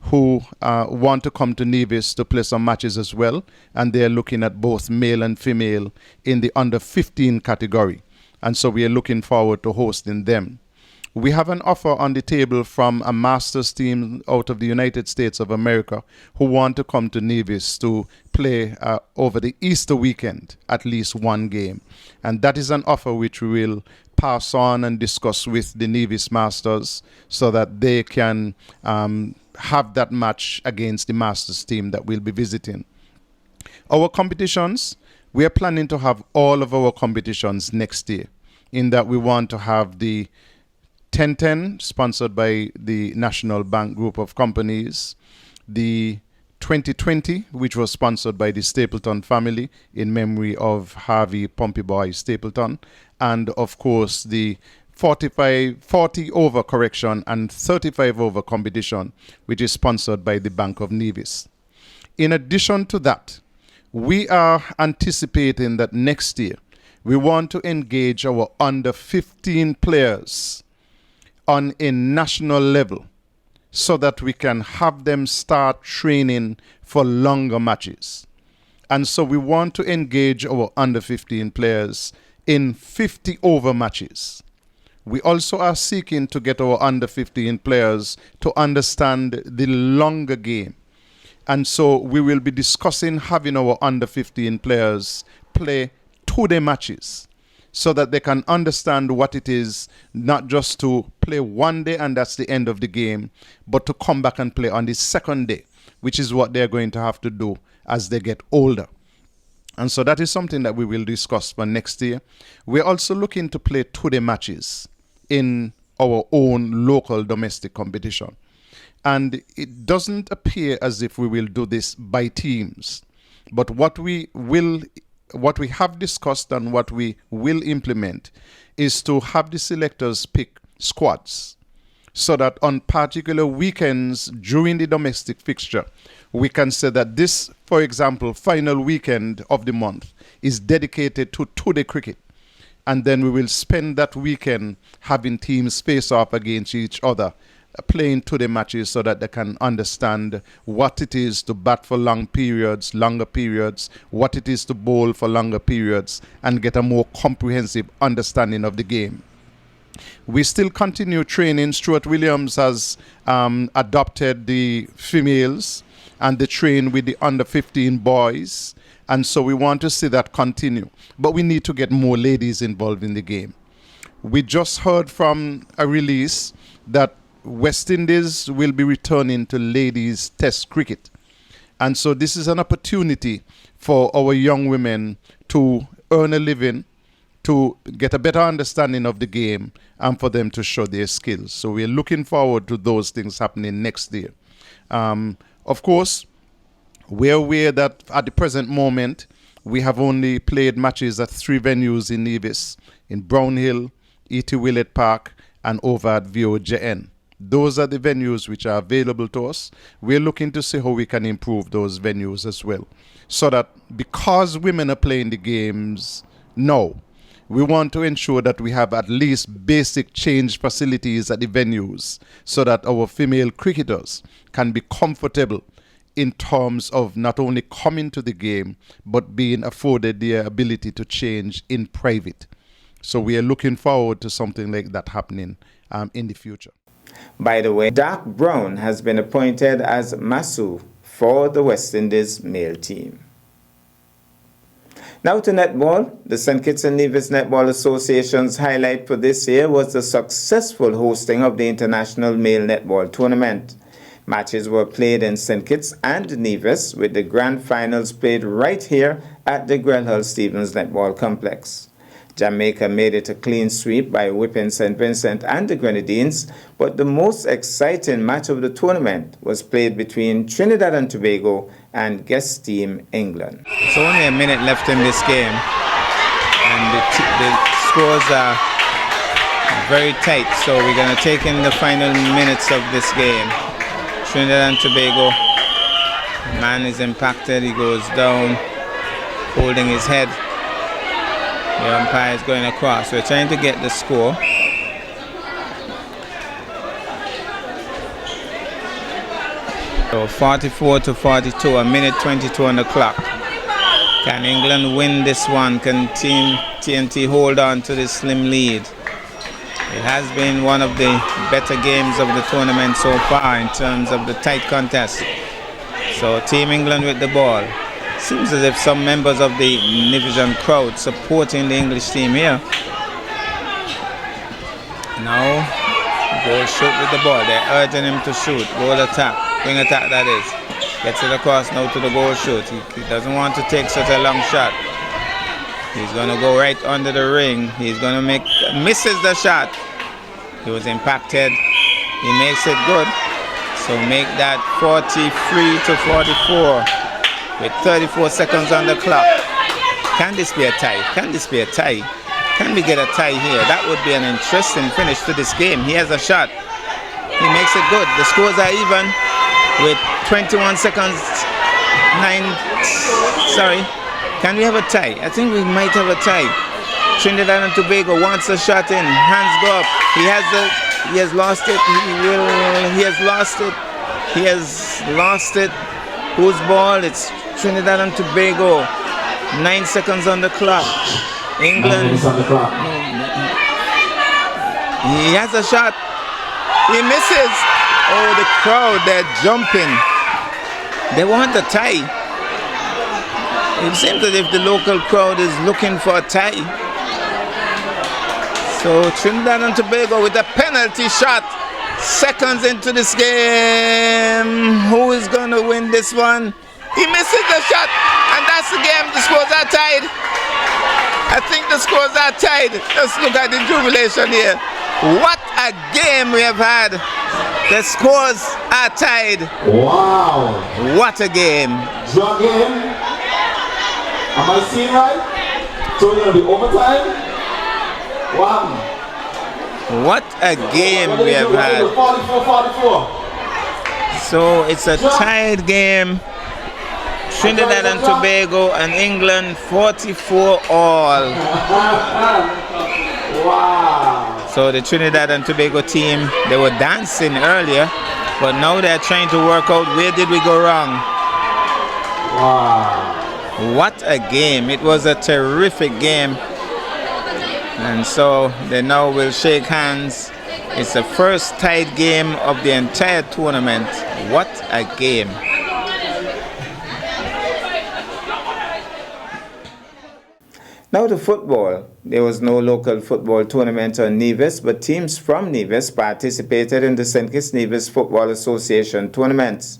who want to come to Nevis to play some matches as well. And they're looking at both male and female in the under-15 category. And so we are looking forward to hosting them. We have an offer on the table from a Masters team out of the United States of America who want to come to Nevis to play over the Easter weekend, at least one game. And that is an offer which we will pass on and discuss with the Nevis Masters so that they can have that match against the Masters team that we'll be visiting. Our competitions, we are planning to have all of our competitions next year, in that we want to have the 10-10, sponsored by the National Bank Group of Companies, the 2020, which was sponsored by the Stapleton family in memory of Harvey Pompeyboy Stapleton, and of course the 40 over correction and 35 over competition, which is sponsored by the Bank of Nevis. In addition to that, we are anticipating that next year we want to engage our under 15 players on a national level so that we can have them start training for longer matches. And so we want to engage our under 15 players in 50 over matches. We also are seeking to get our under 15 players to understand the longer game. And so we will be discussing having our under 15 players play 2-day matches, so that they can understand what it is, not just to play one day and that's the end of the game, but to come back and play on the second day, which is what they're going to have to do as they get older. And so that is something that we will discuss for next year. We're also looking to play 2-day matches in our own local domestic competition. And it doesn't appear as if we will do this by teams, but what we have discussed and what we will implement is to have the selectors pick squads so that on particular weekends during the domestic fixture, we can say that this, for example, final weekend of the month is dedicated to 2-day cricket. And then we will spend that weekend having teams face off against each other, playing 2-day matches so that they can understand what it is to bat for long periods, longer periods, what it is to bowl for longer periods, and get a more comprehensive understanding of the game. We still continue training. Stuart Williams has adopted the females and they train with the under 15 boys. And so we want to see that continue. But we need to get more ladies involved in the game. We just heard from a release that West Indies will be returning to ladies test cricket. And so this is an opportunity for our young women to earn a living, to get a better understanding of the game, and for them to show their skills. So we're looking forward to those things happening next year. Of course, we're aware that at the present moment, we have only played matches at 3 venues in Nevis, in Brownhill, E.T. Willett Park, and over at VOJN. Those are the venues which are available to us. We're looking to see how we can improve those venues as well. So that because women are playing the games now, we want to ensure that we have at least basic change facilities at the venues so that our female cricketers can be comfortable in terms of not only coming to the game, but being afforded the ability to change in private. So we are looking forward to something like that happening in the future. By the way, Dark Brown has been appointed as Masu for the West Indies male team. Now to netball. The St. Kitts and Nevis Netball Association's highlight for this year was the successful hosting of the International Male Netball Tournament. Matches were played in St. Kitts and Nevis, with the grand finals played right here at the Grelhull Stevens Netball Complex. Jamaica made it a clean sweep by whipping St. Vincent and the Grenadines, but the most exciting match of the tournament was played between Trinidad and Tobago and guest team England. It's only a minute left in this game, and the scores are very tight, so we're going to take in the final minutes of this game. Trinidad and Tobago, man is impacted, he goes down, holding his head. The umpire is going across. We're trying to get the score. So 44-42, a minute 22 on the clock. Can England win this one? Can Team TNT hold on to this slim lead? It has been one of the better games of the tournament so far in terms of the tight contest. So Team England with the ball. Seems as if some members of the Nevisian crowd supporting the English team here. Now, goal shoot with the ball. They're urging him to shoot. Goal attack. Wing attack, that is. Gets it across now to the goal shoot. He doesn't want to take such a long shot. He's going to go right under the ring. He's going to misses the shot. He was impacted. He makes it good. So make that 43-44. With 34 seconds on the clock. Can this be a tie? Can this be a tie? Can we get a tie here? That would be an interesting finish to this game. He has a shot. He makes it good. The scores are even with 21 seconds. Can we have a tie? I think we might have a tie. Trinidad and Tobago wants a shot in. Hands go up. He has lost it. He has lost it. He has lost it. Whose ball? It's Trinidad and Tobago. 9 seconds on the clock. England. He has a shot. He misses. Oh, the crowd, they're jumping. They want a tie. It seems as if the local crowd is looking for a tie. So Trinidad and Tobago with a penalty shot. Seconds into this game. Who is going to win this one? He misses the shot, and that's the game. The scores are tied. I think the scores are tied. Let's look at the jubilation here. What a game we have had. The scores are tied. Wow. What a game. Draw game. Am I seeing right? So it's going to be overtime? Wow. What a game we have had. 44-44. So it's a tied game. Trinidad and Tobago and England 44 all. Wow. So the Trinidad and Tobago team, they were dancing earlier, but now they're trying to work out where did we go wrong. Wow. What a game. It was a terrific game. And so they now will shake hands. It's the first tied game of the entire tournament. What a game. Now to football. There was no local football tournament on Nevis, but teams from Nevis participated in the St. Kitts Nevis Football Association tournaments.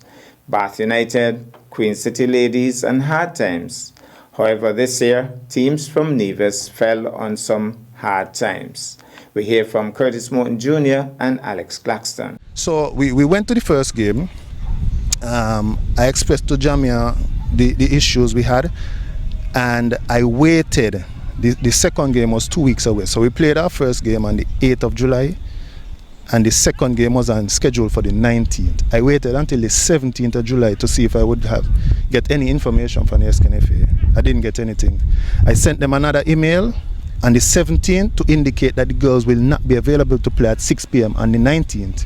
Bath United, Queen City Ladies and Hard Times. However, this year, teams from Nevis fell on some hard times. We hear from Curtis Morton Jr. and Alex Claxton. So we went to the first game. I expressed to Jamia the issues we had, and I waited. The second game was 2 weeks away. So we played our first game on the 8th of July, and the second game was on schedule for the 19th. I waited until the 17th of July to see if I would get any information from the SKNFA. I didn't get anything. I sent them another email on the 17th to indicate that the girls will not be available to play at 6 p.m. on the 19th.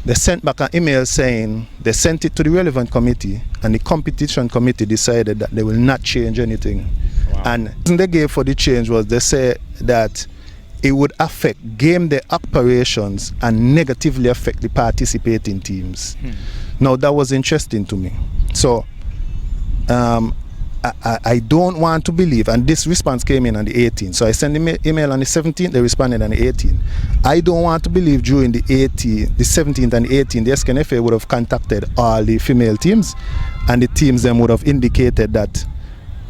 They sent back an email saying they sent it to the relevant committee, and the competition committee decided that they will not change anything. Wow. And the reason they gave for the change was they said that it would affect game day operations and negatively affect the participating teams. Now that was interesting to me. So I don't want to believe, and this response came in on the 18th. So I sent the email on the 17th, they responded on the 18th. I don't want to believe during the 17th and the 18th, the SKNFA would have contacted all the female teams, and the teams then would have indicated that,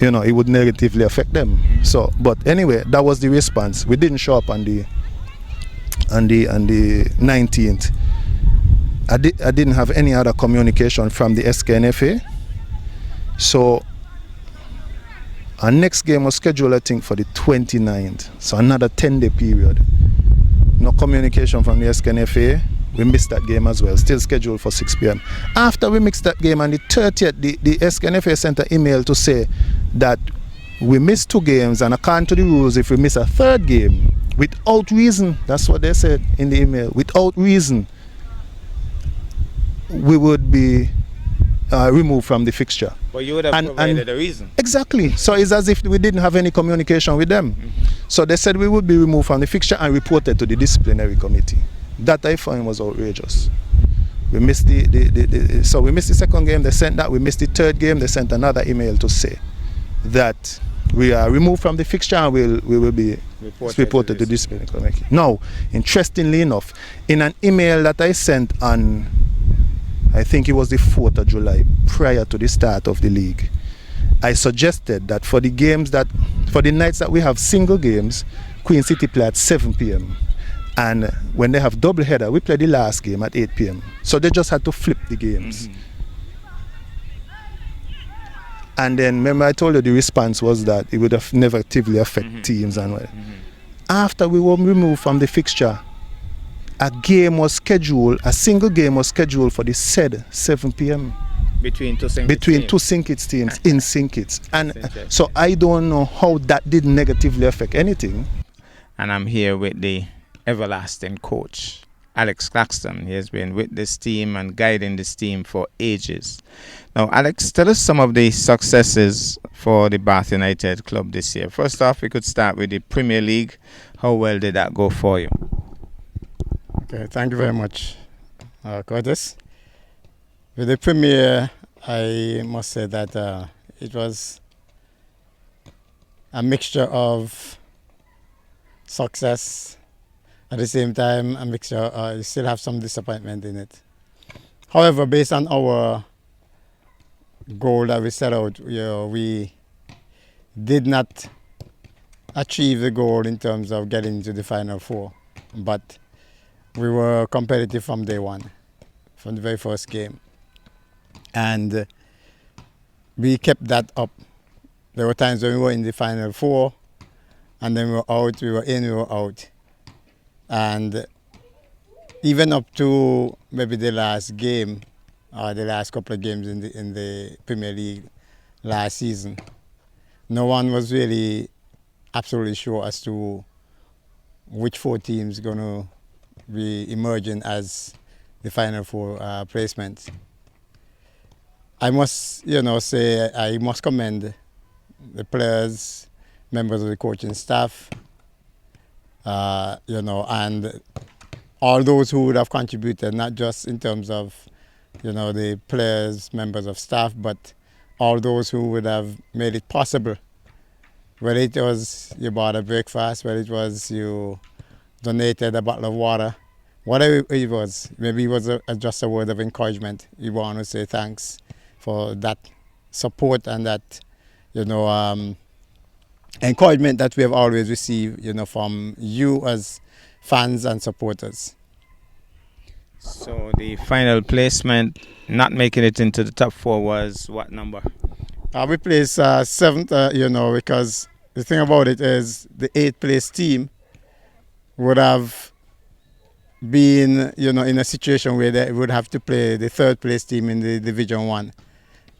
you know, it would negatively affect them. So, but anyway, that was the response. We didn't show up on the 19th. I didn't have any other communication from the SKNFA. So our next game was scheduled, I think, for the 29th. So another 10-day period. No communication from the SKNFA. We missed that game as well. Still scheduled for 6 p.m. After we missed that game on the 30th, the SKNFA sent an email to say that we missed 2 games, and according to the rules, if we miss a 3rd game without reason, that's what they said in the email, without reason, we would be removed from the fixture. But you would have provided a reason. Exactly. So it's as if we didn't have any communication with them. So they said we would be removed from the fixture and reported to the disciplinary committee. That I find was outrageous. We missed so we missed the 2nd game, they sent that. We missed the 3rd game, they sent another email to say that we are removed from the fixture and we will be reported to the disciplinary committee. Now, interestingly enough, in an email that I sent on, I think it was the 4th of July, prior to the start of the league, I suggested that for the nights that we have single games, Queen City play at 7 p.m. And when they have double header, we play the last game at 8 p.m. So they just had to flip the games. And then remember I told you the response was that it would have negatively affect teams and what. After we were removed from the fixture, a single game was scheduled for the said 7 p.m. Between two St. Kitts teams in St. Kitts. And so I don't know how that did negatively affect anything. And I'm here with the everlasting coach, Alex Claxton. He has been with this team and guiding this team for ages. Now, Alex, tell us some of the successes for the Bath United club this year. First off, we could start with the Premier League. How well did that go for you? Okay, thank you very much, Curtis. With the Premier, I must say that it was a mixture of success. At the same time, a mixture, you still have some disappointment in it. However, based on our goal that we set out, we did not achieve the goal in terms of getting to the Final 4, but we were competitive from day one, from the very first game. And we kept that up. There were times when we were in the Final 4, and then we were out, we were in, we were out. And even up to maybe the last game, or the last couple of games in the Premier League last season, no one was really absolutely sure as to which 4 teams going to be emerging as the Final 4 placements. I must, say I must commend the players, members of the coaching staff, and all those who would have contributed, not just in terms of, the players, members of staff, but all those who would have made it possible. Whether it was you bought a breakfast, whether it was you donated a bottle of water, whatever it was, maybe it was just a word of encouragement. We want to say thanks for that support and that, encouragement that we have always received, from you as fans and supporters. So the final placement, not making it into the top 4, was what number? We placed 7th, because the thing about it is the 8th place team would have been, in a situation where they would have to play the 3rd place team in the Division 1.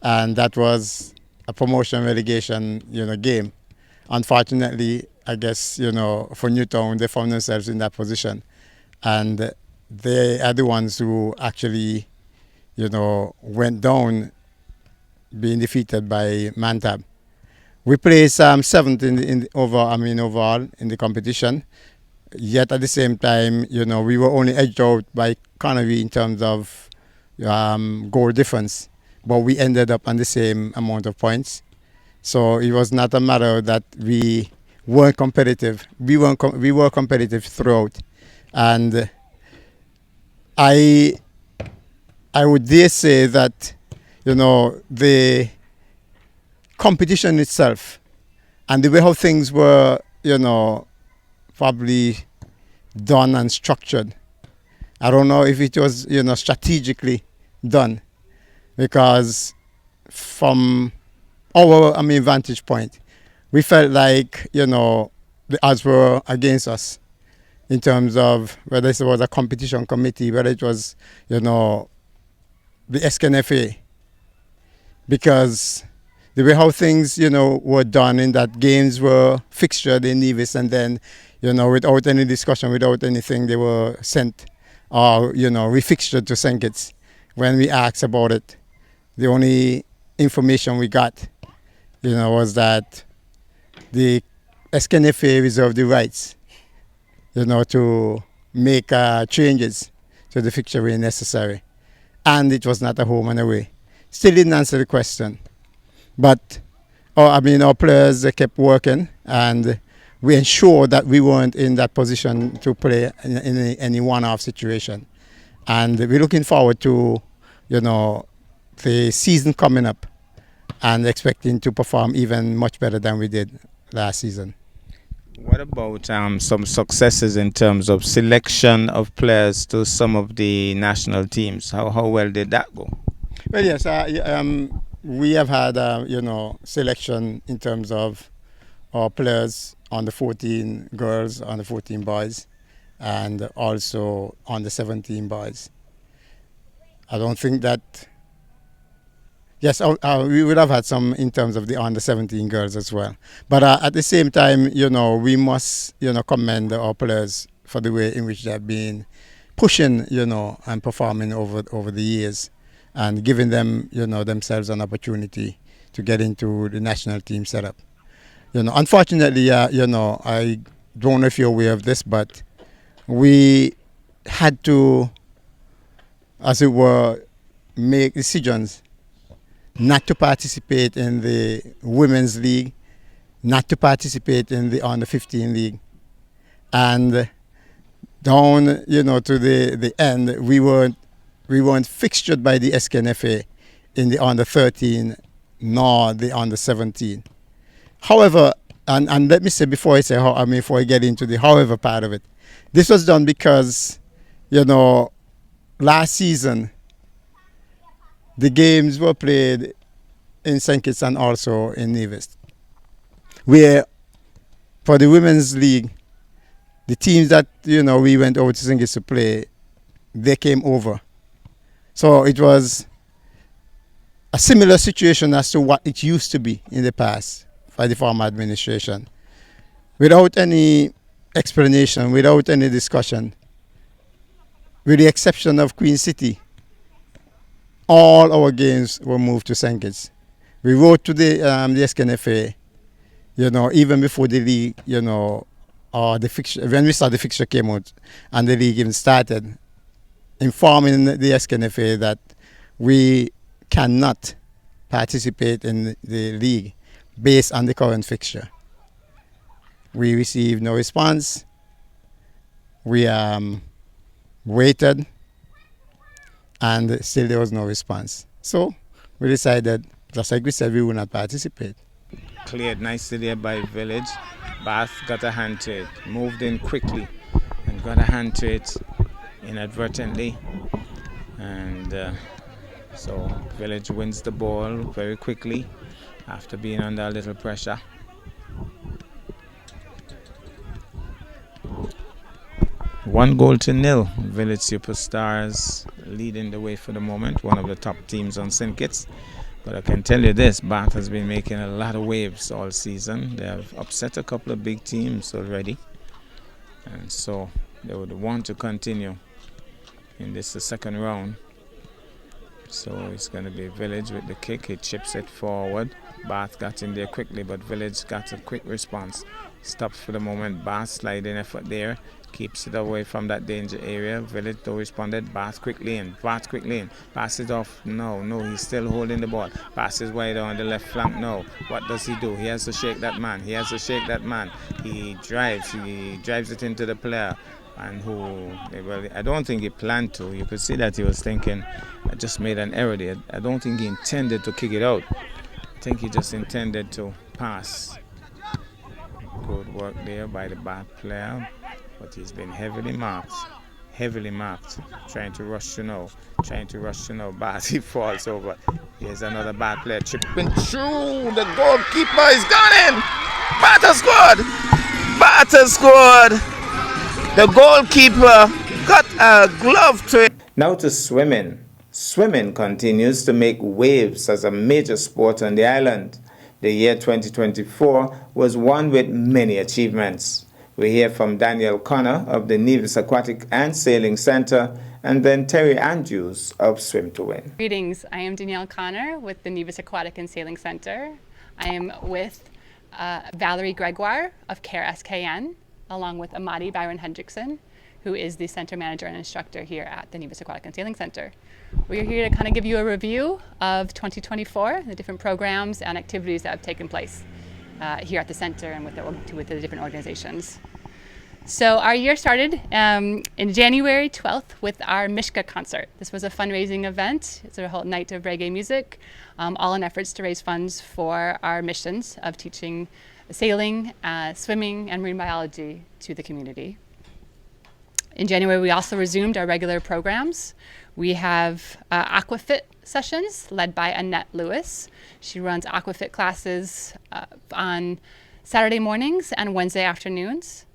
And that was a promotion relegation, game. Unfortunately, I guess, for Newtown, they found themselves in that position. And they are the ones who actually, went down being defeated by Mantab. We placed 7th overall in the competition. Yet at the same time, we were only edged out by Connery in terms of goal difference. But we ended up on the same amount of points. So it was not a matter that we weren't competitive. We were competitive throughout, and I would dare say that, you know, the competition itself and the way how things were, you know, probably done and structured. I don't know if it was, you know, strategically done, because from our, vantage point, we felt like, you know, the odds were against us in terms of whether it was a competition committee, whether it was, you know, the SKNFA, because the way how things, you know, were done in that games were fixtured in Nevis, and then, you know, without any discussion, without anything, they were sent or, you know, refixtured to St. Kitts. When we asked about it, the only information we got, you know, was that the SKNFA reserved the rights, you know, to make changes to the fixture where necessary. And it was not a home and away. Still didn't answer the question. But, our players, they kept working, and we ensured that we weren't in that position to play in any one-off situation. And we're looking forward to, you know, the season coming up and expecting to perform even much better than we did last season. What about some successes in terms of selection of players to some of the national teams? How well did that go? Well, yes, we have had, you know, selection in terms of our players on the 14 girls, on the 14 boys, and also on the 17 boys. I don't think that... Yes, we would have had some in terms of the under 17 girls as well. But at the same time, you know, we must, you know, commend our players for the way in which they have been pushing, you know, and performing over the years, and giving them, you know, themselves an opportunity to get into the national team setup. You know, unfortunately, you know, I don't know if you're aware of this, but we had to, as it were, make decisions not to participate in the Women's League, not to participate in the Under 15 League. And down, you know, to the end, we weren't fixtured by the SKNFA in the Under 13 nor the Under 17. However, and let me say before I get into the however part of it, this was done because, you know, last season, the games were played in St. Kitts and also in Nevis, where for the Women's League, the teams that, you know, we went over to St. Kitts to play, they came over. So it was a similar situation as to what it used to be in the past by the former administration. Without any explanation, without any discussion, with the exception of Queen City, all our games were moved to St. Kitts. We wrote to the SKNFA, you know, even before the league, you know, the fixture, when we saw the fixture came out and the league even started, informing the SKNFA that we cannot participate in the league based on the current fixture. We received no response. We waited, and still there was no response. So we decided, just like we said, we would not participate. Cleared nicely there by Village. Bath got a hand to it, moved in quickly and got a hand to it inadvertently. And so Village wins the ball very quickly after being under a little pressure. One goal to nil. Village Superstars leading the way for the moment, one of the top teams on St. Kitts. But I can tell you this, Bath has been making a lot of waves all season. They have upset a couple of big teams already. And so they would want to continue in this the second round. So it's going to be Village with the kick. He chips it forward. Bath got in there quickly, but Village got a quick response. Stops for the moment. Bath sliding effort there. Keeps it away from that danger area. Village though responded. Bath quickly in. Bath quickly in. Pass it off. No, he's still holding the ball. Passes wide on the left flank. No. What does he do? He has to shake that man. He drives it into the player. And well, I don't think he planned to. You could see that he was thinking, I just made an error there. I don't think he intended to kick it out. I think he just intended to pass. Good work there by the Bath player. But he's been heavily marked. Trying to rush to know. Bath, he falls over. Here's another bad player chipping through. The goalkeeper is gone in. Bath has scored. The goalkeeper got a glove to it. Now to swimming. Swimming continues to make waves as a major sport on the island. The year 2024 was one with many achievements. We hear from Daniel Connor of the Nevis Aquatic and Sailing Center, and then Terry Andrews of Swim to Win. Greetings, I am Danielle Connor with the Nevis Aquatic and Sailing Center. I am with Valerie Gregoire of CARE SKN, along with Amadi Byron Hendrickson, who is the center manager and instructor here at the Nevis Aquatic and Sailing Center. We're here to kind of give you a review of 2024, the different programs and activities that have taken place here at the center and with the different organizations. So our year started in January 12th with our Mishka concert. This was a fundraising event. It's a whole night of reggae music, all in efforts to raise funds for our missions of teaching sailing, swimming, and marine biology to the community. In January, we also resumed our regular programs. We have Aquafit sessions led by Annette Lewis. She runs Aquafit classes on Saturday mornings and Wednesday afternoons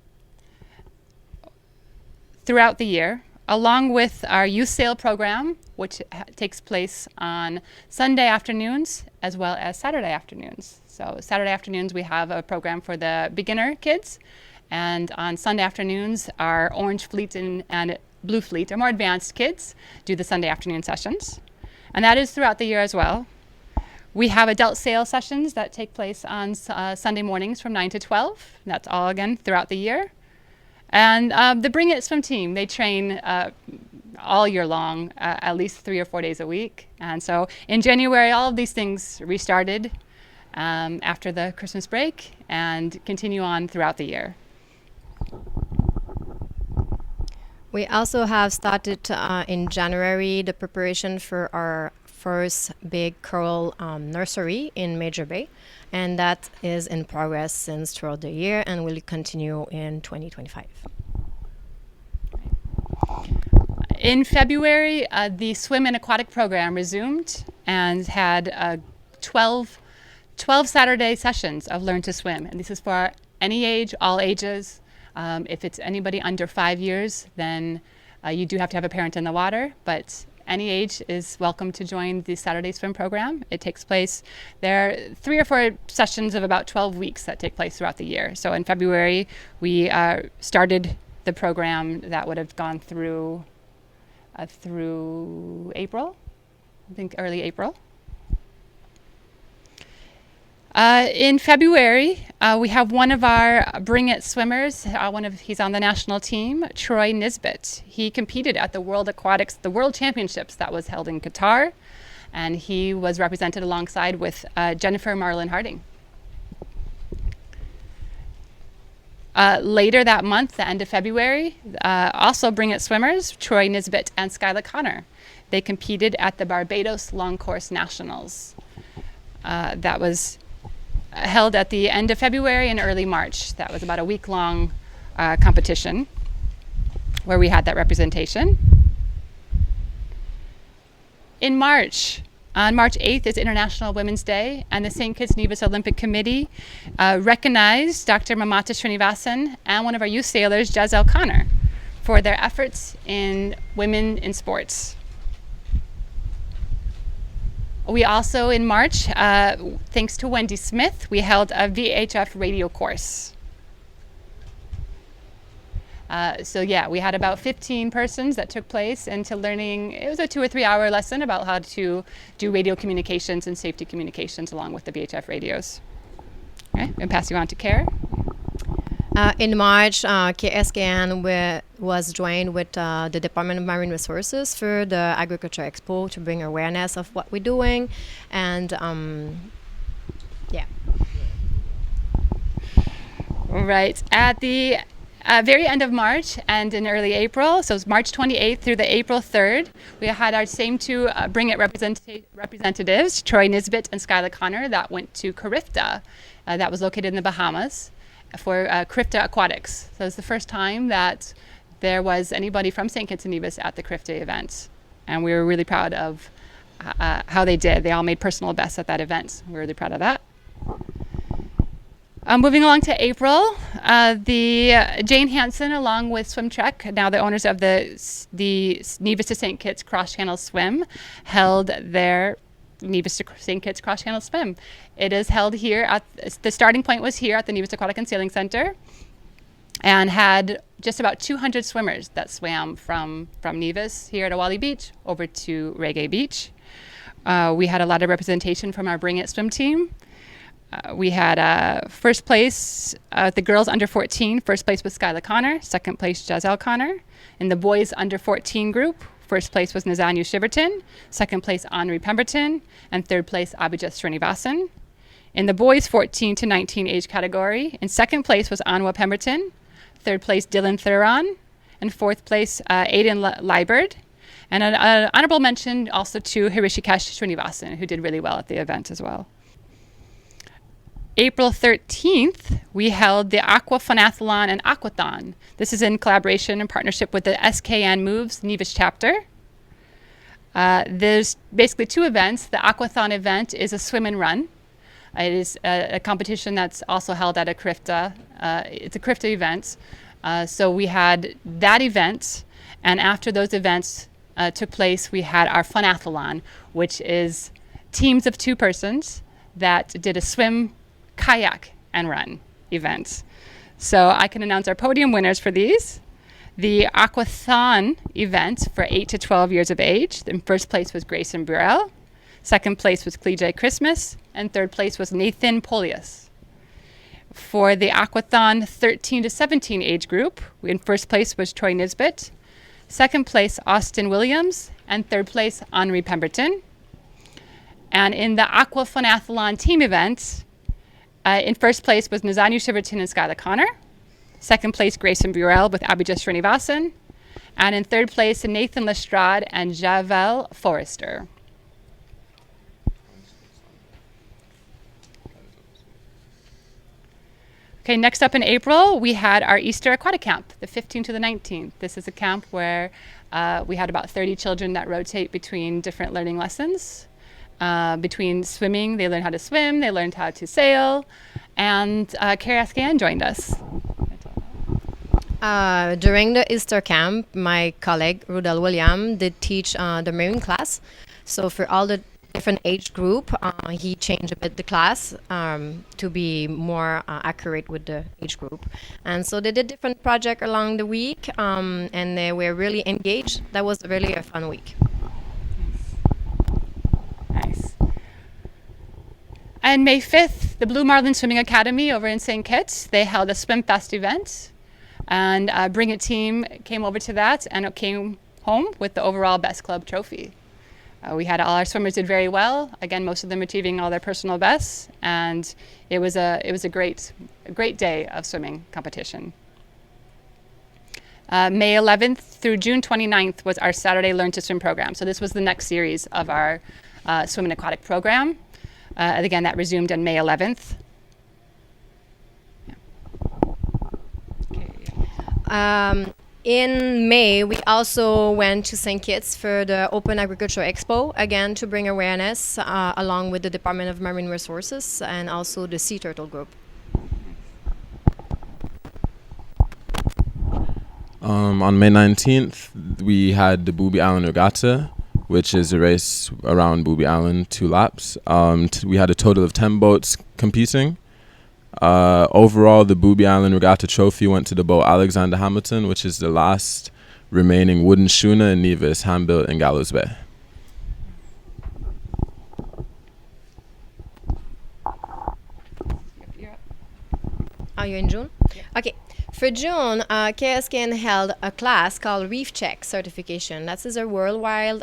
throughout the year, along with our youth sail program, which takes place on Sunday afternoons as well as Saturday afternoons. So Saturday afternoons, we have a program for the beginner kids. And on Sunday afternoons, our Orange Fleet and Blue Fleet, our more advanced kids, do the Sunday afternoon sessions. And that is throughout the year as well. We have adult sail sessions that take place on Sunday mornings from 9 to 12. That's all, again, throughout the year. And the Bring It swim team, they train all year long, at least 3 or 4 days a week. And so in January, all of these things restarted after the Christmas break and continue on throughout the year. We also have started in January the preparation for our first big coral nursery in Major Bay, and that is in progress since throughout the year and will continue in 2025. In February, the swim and aquatic program resumed and had 12 Saturday sessions of Learn to Swim, and this is for any age, all ages. If it's anybody under 5 years, then you do have to have a parent in the water, but any age is welcome to join the Saturday swim program. It takes place, there are 3 or 4 sessions of about 12 weeks that take place throughout the year. So in February, we started the program that would have gone through April, I think early April. In February, we have one of our Bring It swimmers. He's on the national team, Troy Nisbet. He competed at the World Aquatics, the World Championships that was held in Qatar, and he was represented alongside with Jennifer Marlin Harding. Later that month, the end of February, also Bring It swimmers, Troy Nisbet and Skyla Connor. They competed at the Barbados Long Course Nationals. That was held at the end of February and early March. That was about a week-long competition where we had that representation. In March, on March 8th is International Women's Day, and the St. Kitts Nevis Olympic Committee recognized Dr. Mamata Srinivasan and one of our youth sailors, Jazelle Connor, for their efforts in women in sports. We also, in March, thanks to Wendy Smith, we held a VHF radio course. We had about 15 persons that took place into learning. It was a 2 or 3 hour lesson about how to do radio communications and safety communications along with the VHF radios. Okay, I'm going to pass you on to Kara. In March, KSKN was joined with the Department of Marine Resources for the Agriculture Expo to bring awareness of what we're doing. And yeah. Right. At the very end of March and in early April, so it's March 28th through the April 3rd, we had our same two Bring It representatives, Troy Nisbet and Skylar Connor, that went to Carifta, that was located in the Bahamas, for Carifta Aquatics. So it's the first time that there was anybody from St. Kitts and Nevis at the Carifta event. And we were really proud of how they did. They all made personal bests at that event. We're really proud of that. Moving along to April, the Jane Hansen, along with Swim Trek, now the owners of the Nevis to St. Kitts Cross Channel Swim, held their Nevis to St. Kitts Cross Channel Swim. It is held here at the starting point was here at the Nevis Aquatic and Sailing Center, and had just about 200 swimmers that swam from Nevis here at Awali Beach over to Reggae Beach. We had a lot of representation from our Bring It swim team. We had first place, the girls under 14, first place was Skylar Connor, second place Giselle Connor. In the boys under 14 group, first place was Nazanyu Shiverton, second place Henri Pemberton, and third place Abhijit Srinivasan. In the boys 14 to 19 age category, in second place was Anwa Pemberton, third place Dylan Thuron, and fourth place Aiden Liebert. And an honorable mention also to Hirishikesh Srinivasan, who did really well at the event as well. April 13th, we held the Aqua Funathlon and Aquathon. This is in collaboration and partnership with the SKN Moves Nevis chapter. There's basically two events. The Aquathon event is a swim and run. It is a competition that's also held at a Carifta. It's a Carifta event. So we had that event, and after those events took place, we had our Funathlon, which is teams of two persons that did a swim, kayak, and run event. So I can announce our podium winners for these. The Aquathon event for 8 to 12 years of age. In first place was Grayson Burrell. Second place was Clej Christmas. And third place was Nathan Polius. For the Aquathon 13 to 17 age group, in first place was Troy Nisbet. Second place, Austin Williams. And third place, Henri Pemberton. And in the Aqua Funathlon team event, in first place was Nazanyu Shiverton and Skylar Connor. Second place, Grayson Burrell with Abhijit Srinivasan. And in third place, Nathan Lestrade and Javel Forrester. Okay, next up in April, we had our Easter Aquatic Camp, the 15th to the 19th. This is a camp where we had about 30 children that rotate between different learning lessons. Between swimming, they learned how to swim, they learned how to sail, and KSKN joined us. During the Easter camp, my colleague, Rudel William, did teach the marine class. So for all the different age group, he changed a bit the class to be more accurate with the age group. And so they did different projects along the week, and they were really engaged. That was really a fun week. Nice. And May 5th, the Blue Marlin Swimming Academy over in St. Kitts, they held a Swim Fest event. And Bring It team came over to that, and it came home with the overall Best Club trophy. We had all our swimmers did very well. Again, most of them achieving all their personal bests, and it was a great day of swimming competition. May 11th through June 29th was our Saturday Learn to Swim program. So this was the next series of our Swim and Aquatic program. And again, that resumed on May 11th. In May, we also went to St. Kitts for the Open Agriculture Expo, again to bring awareness along with the Department of Marine Resources and also the Sea Turtle Group. On May 19th, we had the Booby Island Regatta, which is a race around Booby Island, 2 laps. We had a total of 10 boats competing. Overall, the Booby Island Regatta trophy went to the boat Alexander Hamilton, which is the last remaining wooden schooner in Nevis, hand-built in Gallows Bay. Are you in June? Okay, for June, KSKN held a class called Reef Check Certification. That is a worldwide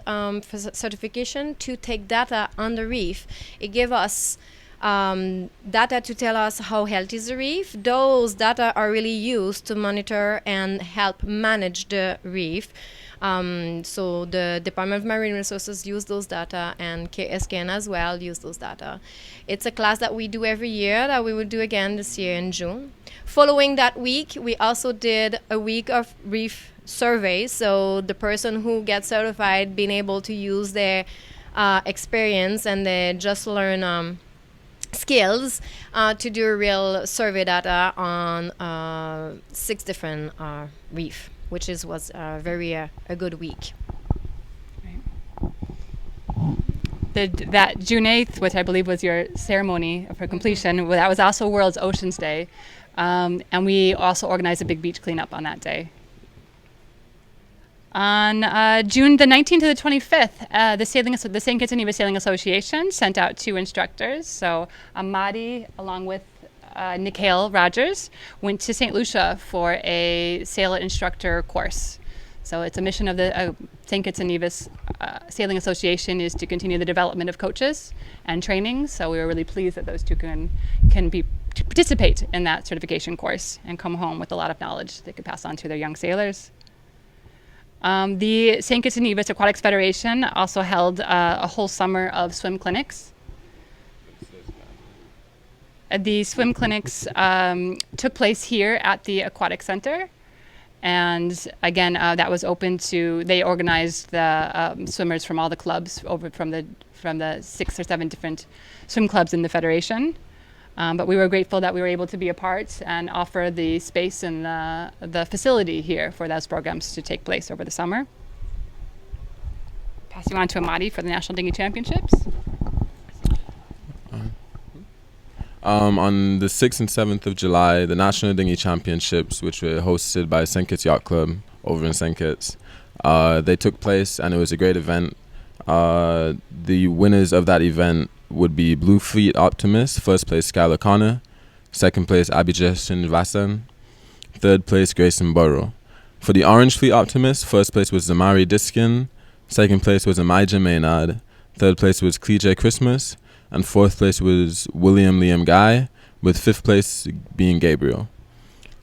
certification to take data on the reef. It gave us data to tell us how healthy is the reef. Those data are really used to monitor and help manage the reef. So the Department of Marine Resources use those data, and KSKN as well use those data. It's a class that we do every year that we will do again this year in June. Following that week, we also did a week of reef surveys. So the person who gets certified being able to use their experience and their just learn skills to do a real survey data on 6 different reef, which was very a good week. That June 8th, which I believe was your ceremony for completion, that was also World's Oceans Day. And we also organized a big beach cleanup on that day. On June the 19th to the 25th, the St. Kitts and Nevis Sailing Association sent out 2 instructors. So Amadi, along with Nikhil Rogers, went to St. Lucia for a sail instructor course. So it's a mission of the St. Kitts and Nevis Sailing Association is to continue the development of coaches and training. So we were really pleased that those 2 can participate in that certification course and come home with a lot of knowledge they could pass on to their young sailors. The St. Kitts and Nevis Aquatics Federation also held a whole summer of swim clinics. The swim clinics took place here at the Aquatic Center. And again, that was open to, they organized the swimmers from all the clubs over from the 6 or 7 different swim clubs in the Federation. But we were grateful that we were able to be a part and offer the space and the facility here for those programs to take place over the summer. Pass you on to Amadi for the National Dinghy Championships. On the 6th and 7th of July, the National Dinghy Championships, which were hosted by St. Kitts Yacht Club over in St. Kitts, they took place and it was a great event. The winners of that event would be Bluefleet Optimist, first place Skylar Connor, second place Abhijeshan Vasan, third place Grayson Burrow. For the Orange Fleet Optimist, first place was Zamari Diskin, second place was Amijah Maynard, third place was Cleej Christmas, and fourth place was William Liam Guy, with fifth place being Gabriel.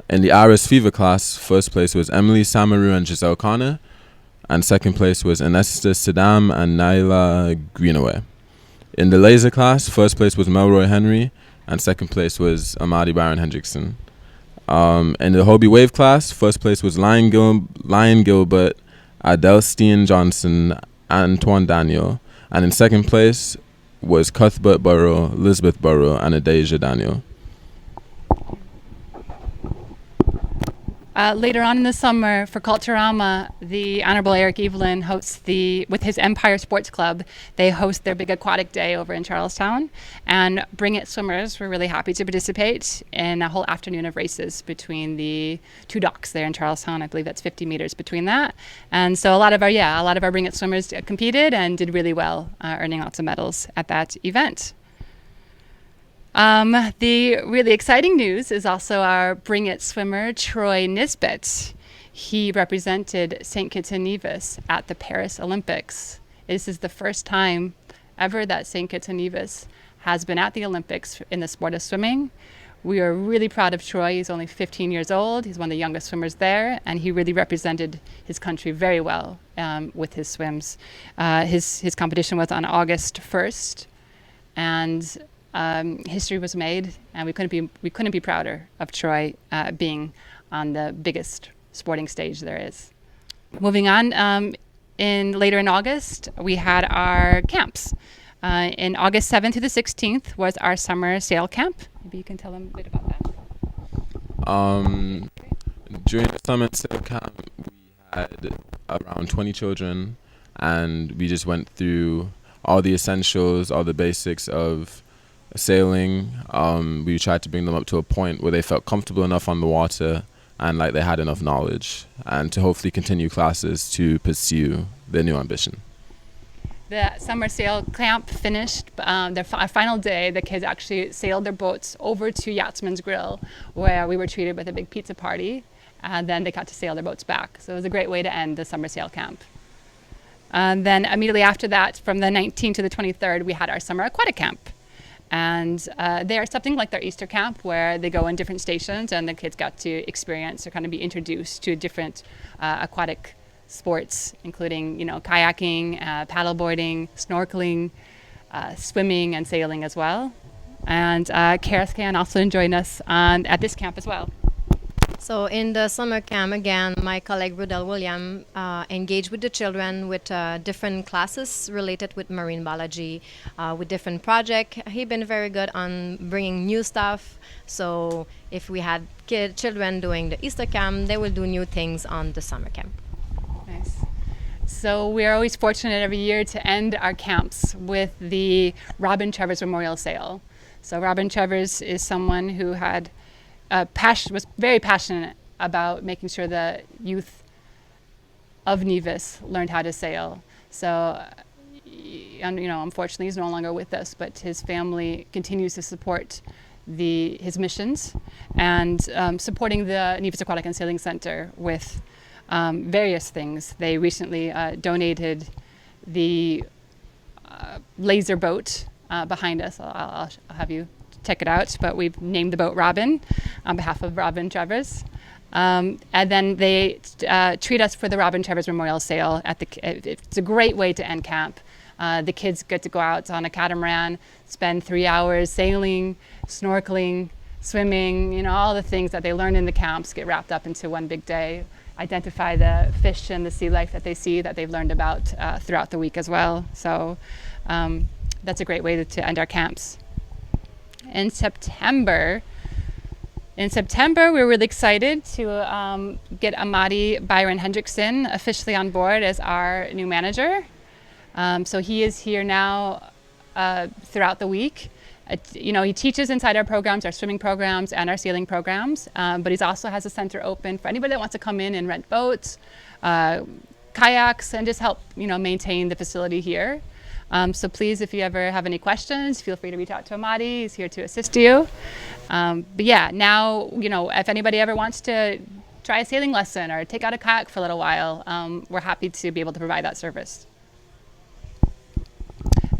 In the Iris Fever class, first place was Emily Samaru and Giselle Connor, and second place was Anesta Saddam and Naila Greenaway. In the Laser class, first place was Melroy Henry, and second place was Amadi Byron Hendrickson. In the Hobie Wave class, first place was Lion Gilbert, Adelstein Johnson, Antoine Daniel, and in second place was Cuthbert Burrow, Elizabeth Burrow, and Adeja Daniel. Later on in the summer, for Culturama, the Honorable Eric Evelyn hosts with his Empire Sports Club, they host their big aquatic day over in Charlestown. And Bring It swimmers were really happy to participate in a whole afternoon of races between the 2 docks there in Charlestown. I believe that's 50 meters between that. And so a lot of our Bring It swimmers competed and did really well, earning lots of medals at that event. The really exciting news is also our Bring It swimmer, Troy Nisbet. He represented St. Kitts and Nevis at the Paris Olympics. This is the first time ever that St. Kitts and Nevis has been at the Olympics in the sport of swimming. We are really proud of Troy. He's only 15 years old. He's one of the youngest swimmers there, and he really represented his country very well with his swims. His competition was on August 1st, and history was made, and we couldn't be prouder of Troy being on the biggest sporting stage there is. Moving on, later in August, we had our camps. In August 7th to the 16th was our summer sail camp. Maybe you can tell them a bit about that. During the summer sail camp, we had around 20 children, and we just went through all the essentials, all the basics of sailing. We tried to bring them up to a point where they felt comfortable enough on the water and like they had enough knowledge, and to hopefully continue classes to pursue their new ambition. The summer sail camp finished. Our final day, the kids actually sailed their boats over to Yachtsman's Grill, where we were treated with a big pizza party, and then they got to sail their boats back. So it was a great way to end the summer sail camp. And then immediately after that, from the 19th to the 23rd, we had our summer aquatic camp. And they are something like their Easter camp, where they go in different stations and the kids got to experience or kind of be introduced to different aquatic sports, including, kayaking, paddleboarding, snorkeling, swimming, and sailing as well. And KRSKN also joined us at this camp as well. So in the summer camp, again, my colleague Rudel William engaged with the children with different classes related with marine biology, with different projects. He's been very good on bringing new stuff. So if we had children doing the Easter camp, they will do new things on the summer camp. Nice. So we are always fortunate every year to end our camps with the Robin Trevors Memorial Sail. So Robin Trevors is someone who had was very passionate about making sure the youth of Nevis learned how to sail. So, unfortunately, he's no longer with us, but his family continues to support his missions and supporting the Nevis Aquatic and Sailing Center with various things. They recently donated the laser boat behind us. I'll have you check it out, but we've named the boat Robin on behalf of Robin Trevors. And then they treat us for the Robin Trevors Memorial Sail. It's a great way to end camp. The kids get to go out on a catamaran, spend 3 hours sailing, snorkeling, swimming, all the things that they learn in the camps get wrapped up into one big day. Identify the fish and the sea life that they see that they've learned about throughout the week as well. So that's a great way to end our camps. In September, we're really excited to get Amadi Byron Hendrickson officially on board as our new manager. So he is here now throughout the week. He teaches inside our programs, our swimming programs and our sailing programs, but he also has a center open for anybody that wants to come in and rent boats, kayaks, and just help maintain the facility here. So please, if you ever have any questions, feel free to reach out to Amadi. He's here to assist you. But yeah, now, if anybody ever wants to try a sailing lesson or take out a kayak for a little while, we're happy to be able to provide that service.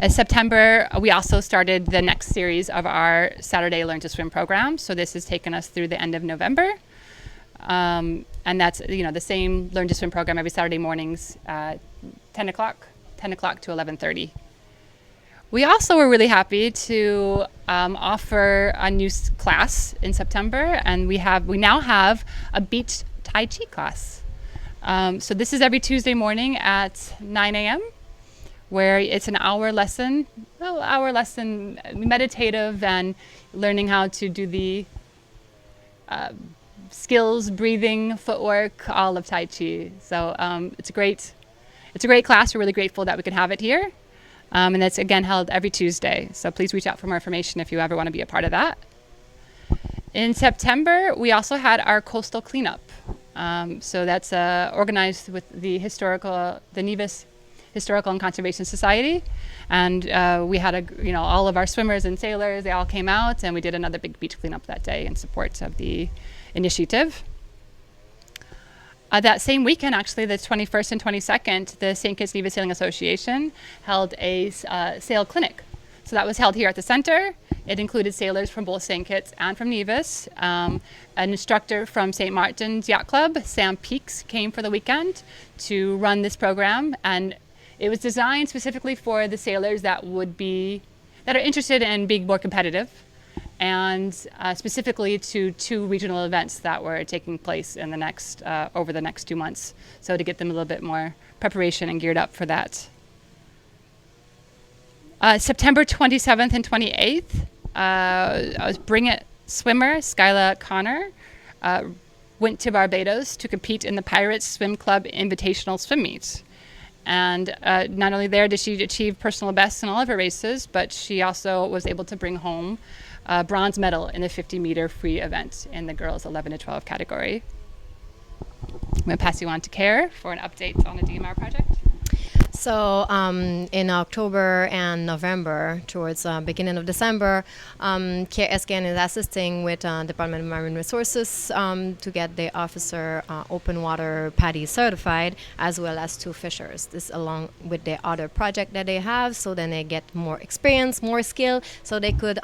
In September, we also started the next series of our Saturday Learn to Swim program. So this has taken us through the end of November. And that's, the same Learn to Swim program every Saturday mornings at 10 o'clock to 11:30. We also were really happy to offer a new class in September, and we now have a beach Tai Chi class. So this is every Tuesday morning at 9 a.m., where it's an hour lesson, meditative and learning how to do the skills, breathing, footwork, all of Tai Chi. So it's a great class. We're really grateful that we can have it here. And that's, again, held every Tuesday. So please reach out for more information if you ever want to be a part of that. In September, we also had our coastal cleanup. So that's organized with the Nevis Historical and Conservation Society. And we had all of our swimmers and sailors, they all came out, and we did another big beach cleanup that day in support of the initiative. That same weekend, actually, the 21st and 22nd, the St. Kitts Nevis Sailing Association held a sail clinic. So that was held here at the center. It included sailors from both St. Kitts and from Nevis. An instructor from St. Martin's Yacht Club, Sam Peaks, came for the weekend to run this program. And it was designed specifically for the sailors that are interested in being more competitive, and specifically to 2 regional events that were taking place in over the next 2 months. So to get them a little bit more preparation and geared up for that. September 27th and 28th, Bring It swimmer Skyla Connor went to Barbados to compete in the Pirates Swim Club Invitational Swim Meet. And not only there did she achieve personal bests in all of her races, but she also was able to bring home a bronze medal in the 50-meter free event in the girls 11 to 12 category. I'm going to pass you on to Kara for an update on the DMR project. So in October and November, towards beginning of December, KSKN is assisting with Department of Marine Resources to get the officer open water PADI certified, as well as 2 fishers. This along with the other project that they have, so then they get more experience, more skill, so they could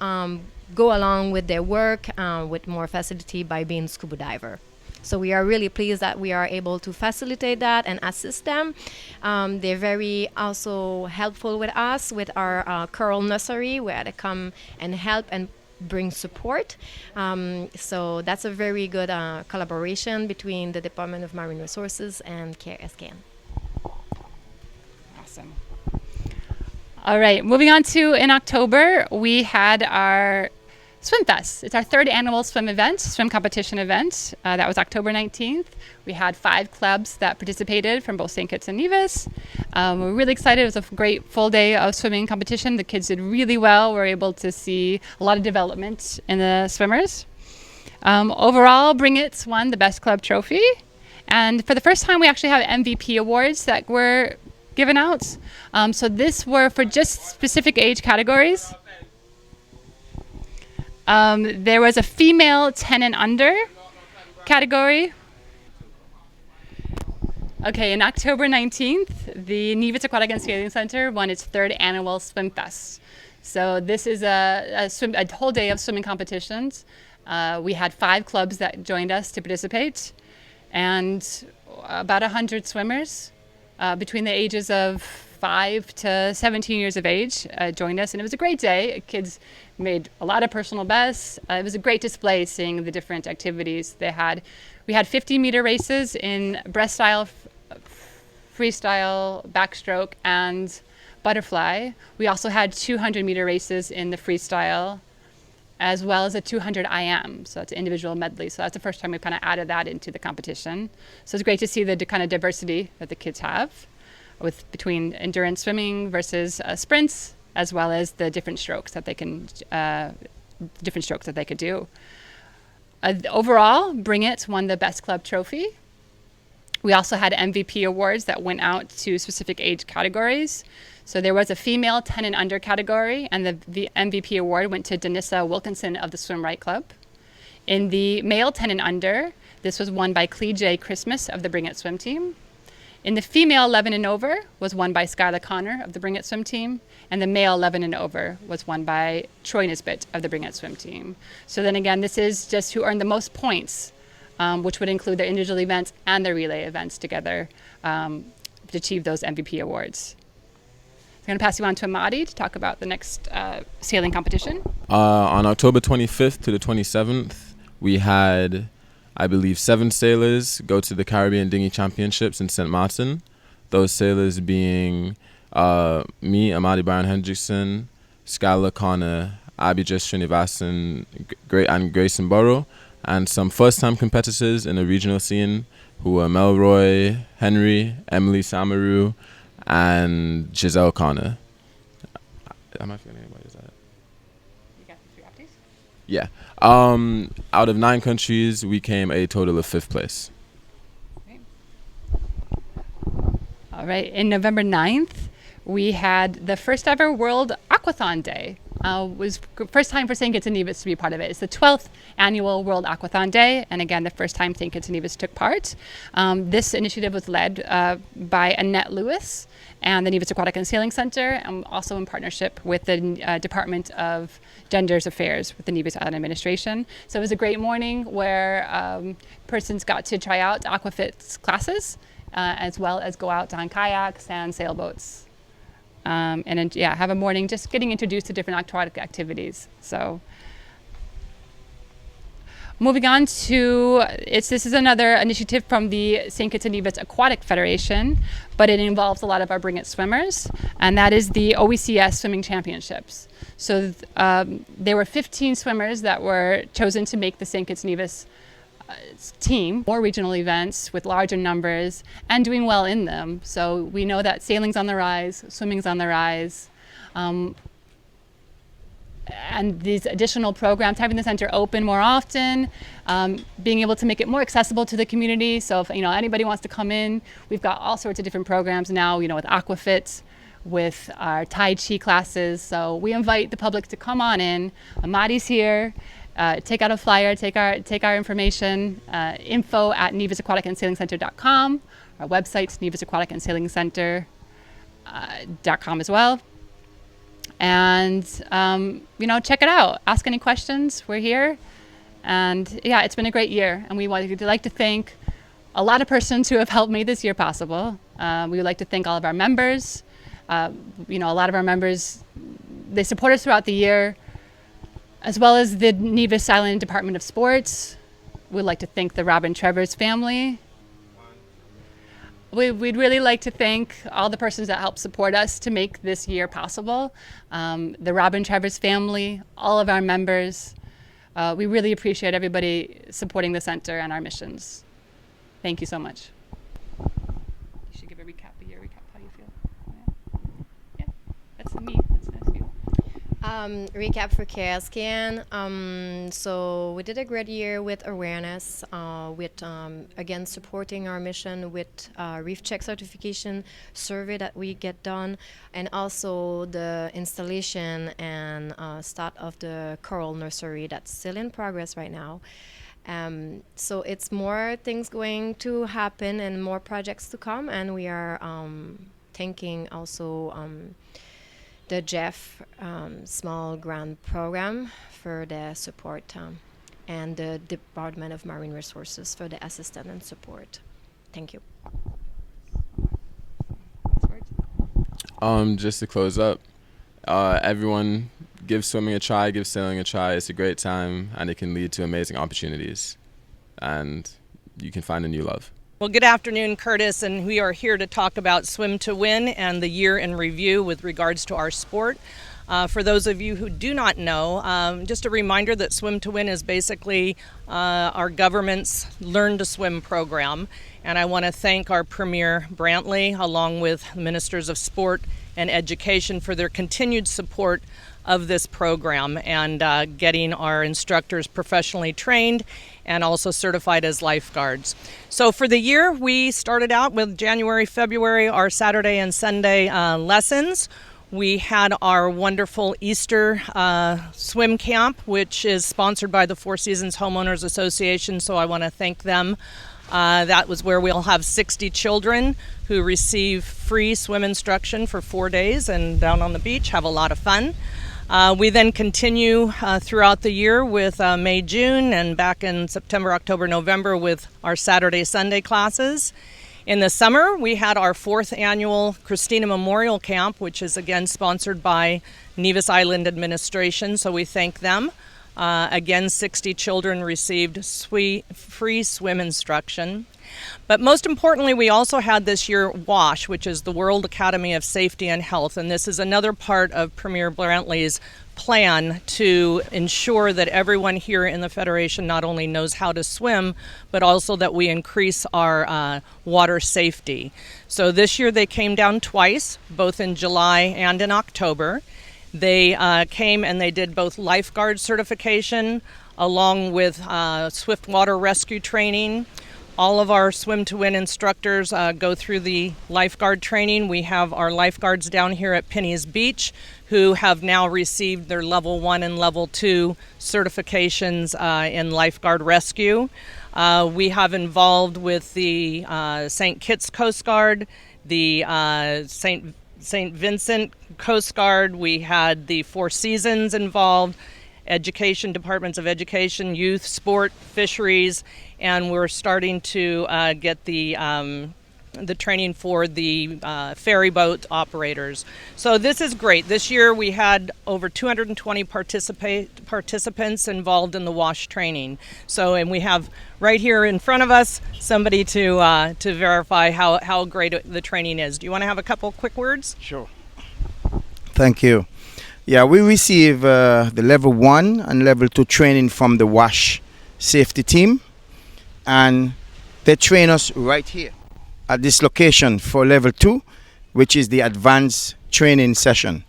go along with their work with more facility by being scuba diver. So we are really pleased that we are able to facilitate that and assist them. They're very also helpful with us with our coral nursery, where they come and help and bring support. So that's a very good collaboration between the Department of Marine Resources and KSKN. Awesome. All right, moving on to in October, we had our Swim Fest. It's our 3rd annual swim competition event. That was October 19th. We had 5 clubs that participated from both St. Kitts and Nevis. We're really excited. It was a great full day of swimming competition. The kids did really well. We're able to see a lot of development in the swimmers. Overall, Bring It won the Best Club Trophy. And for the first time, we actually have MVP awards that were given out. So this were for just specific age categories. There was a female 10 and under category. Okay, on October 19th, the Nevis Aquatics and Sailing Center won its 3rd annual Swim Fest. So this is a whole day of swimming competitions. We had 5 clubs that joined us to participate, and about 100 swimmers between the ages of 5 to 17 years of age joined us, and it was a great day. Kids made a lot of personal bests. It was a great display seeing the different activities they had. We had 50-meter races in breaststyle, freestyle, backstroke, and butterfly. We also had 200-meter races in the freestyle, as well as a 200 IM. So it's an individual medley. So that's the first time we've kind of added that into the competition. So it's great to see the kind of diversity that the kids have between endurance swimming versus sprints, as well as the different strokes that they could do. Overall, Bring It won the Best Club Trophy. We also had MVP awards that went out to specific age categories. So there was a female 10 and under category, and the MVP award went to Denissa Wilkinson of the Swim Right Club. In the male 10 and under, this was won by Clee J. Christmas of the Bring It Swim Team. In the female 11 and over was won by Skylar Connor of the Bring It Swim Team, and the male 11 and over was won by Troy Nisbet of the Bring It Swim Team. So then again, this is just who earned the most points, which would include their individual events and their relay events together to achieve those MVP awards. I'm going to pass you on to Amadi to talk about the next sailing competition. On October 25th to the 27th, we had, I believe, 7 sailors go to the Caribbean Dinghy Championships in St. Martin. Those sailors being me, Amadi Byron Hendrickson, Skylar Connor, Abhijit Srinivasan, and Grayson Burrow, and some first-time competitors in the regional scene who were Melroy Henry, Emily Samaru, and Giselle Connor. Am I forgetting anybody? Is that it? You got the 3 opties? Yeah. Out of 9 countries, we came a total of 5th place. All right. In November 9th, we had the first ever World Aquathon Day. Was first time for St. Kitts and Nevis to be part of it. It's the 12th annual World Aquathon Day, and again, the first time St. Kitts and Nevis took part. This initiative was led by Annette Lewis and the Nevis Aquatics and Sailing Center, and also in partnership with the Department of Gender's Affairs with the Nevis Island Administration. So it was a great morning where persons got to try out Aquafit's classes, as well as go out on kayaks and sailboats. And then, have a morning just getting introduced to different aquatic activities. So moving on to, this is another initiative from the St. Kitts and Nevis Aquatic Federation, but it involves a lot of our Bring It swimmers, and that is the OECS Swimming Championships. So there were 15 swimmers that were chosen to make the St. Kitts and Nevis team, more regional events with larger numbers and doing well in them. So we know that sailing's on the rise, swimming's on the rise. these additional programs, having the center open more often, being able to make it more accessible to the community. So if anybody wants to come in, we've got all sorts of different programs now, with Aquafits, with our Tai Chi classes. So we invite the public to come on in. Amadi's here. Take out a flyer, take our information, info@nevisaquaticandssailingcenter.com. Our website's nevisaquaticandssailingcenter.com as well. And, check it out. Ask any questions. We're here. And yeah, it's been a great year. And we would like to thank a lot of persons who have helped make this year possible. We would like to thank all of our members. A lot of our members, they support us throughout the year, as well as the Nevis Island Department of Sports. We'd like to thank the Robin Trevors family. We'd really like to thank all the persons that helped support us to make this year possible. The Robin Trevors family, all of our members. We really appreciate everybody supporting the center and our missions. Thank you so much. You should give a recap of your recap, how you feel. Yeah, that's me. That's nice of you. Recap for KSKN. So we did a great year with awareness, with again supporting our mission with reef check certification survey that we get done, and also the installation and start of the coral nursery that's still in progress right now. So it's more things going to happen and more projects to come, and we are thanking also the Jeff Small Grant Program for the support, and the Department of Marine Resources for the assistance and support. Thank you. Just to close up, everyone give swimming a try, give sailing a try. It's a great time, and it can lead to amazing opportunities, and you can find a new love. Well, good afternoon, Curtis, and we are here to talk about Swim to Win and the year in review with regards to our sport. For those of you who do not know, just a reminder that Swim to Win is basically our government's Learn to Swim program, and I want to thank our Premier Brantley, along with Ministers of Sport and Education, for their continued support of this program and getting our instructors professionally trained and also certified as lifeguards. So for the year, we started out with January, February, our Saturday and Sunday lessons. We had our wonderful Easter swim camp, which is sponsored by the Four Seasons Homeowners Association, so I want to thank them. That was where we'll have 60 children who receive free swim instruction for 4 days and down on the beach, have a lot of fun. We then continue throughout the year with May, June, and back in September, October, November with our Saturday, Sunday classes. In the summer, we had our 4th annual Christina Memorial Camp, which is again sponsored by Nevis Island Administration, so we thank them. Again, 60 children received free swim instruction. But most importantly, we also had this year WASH, which is the World Academy of Safety and Health, and this is another part of Premier Brantley's plan to ensure that everyone here in the Federation not only knows how to swim, but also that we increase our water safety. So this year they came down twice, both in July and in October. They came and they did both lifeguard certification along with swift water rescue training. All of our Swim to Win instructors go through the lifeguard training. We have our lifeguards down here at Penny's Beach who have now received their level 1 and level 2 certifications in lifeguard rescue. We have involved with the St. Kitts Coast Guard, the St. Vincent Coast Guard. We had the Four Seasons involved, education, departments of education, youth, sport, fisheries, and we're starting to get the training for the ferry boat operators. So this is great. This year we had over 220 participants involved in the WASH training. So, and we have right here in front of us somebody to verify how great the training is. Do you want to have a couple quick words? Sure. Thank you. Yeah, we receive the level 1 and level 2 training from the WASH safety team, and they train us right here at this location for level 2, which is the advanced training session.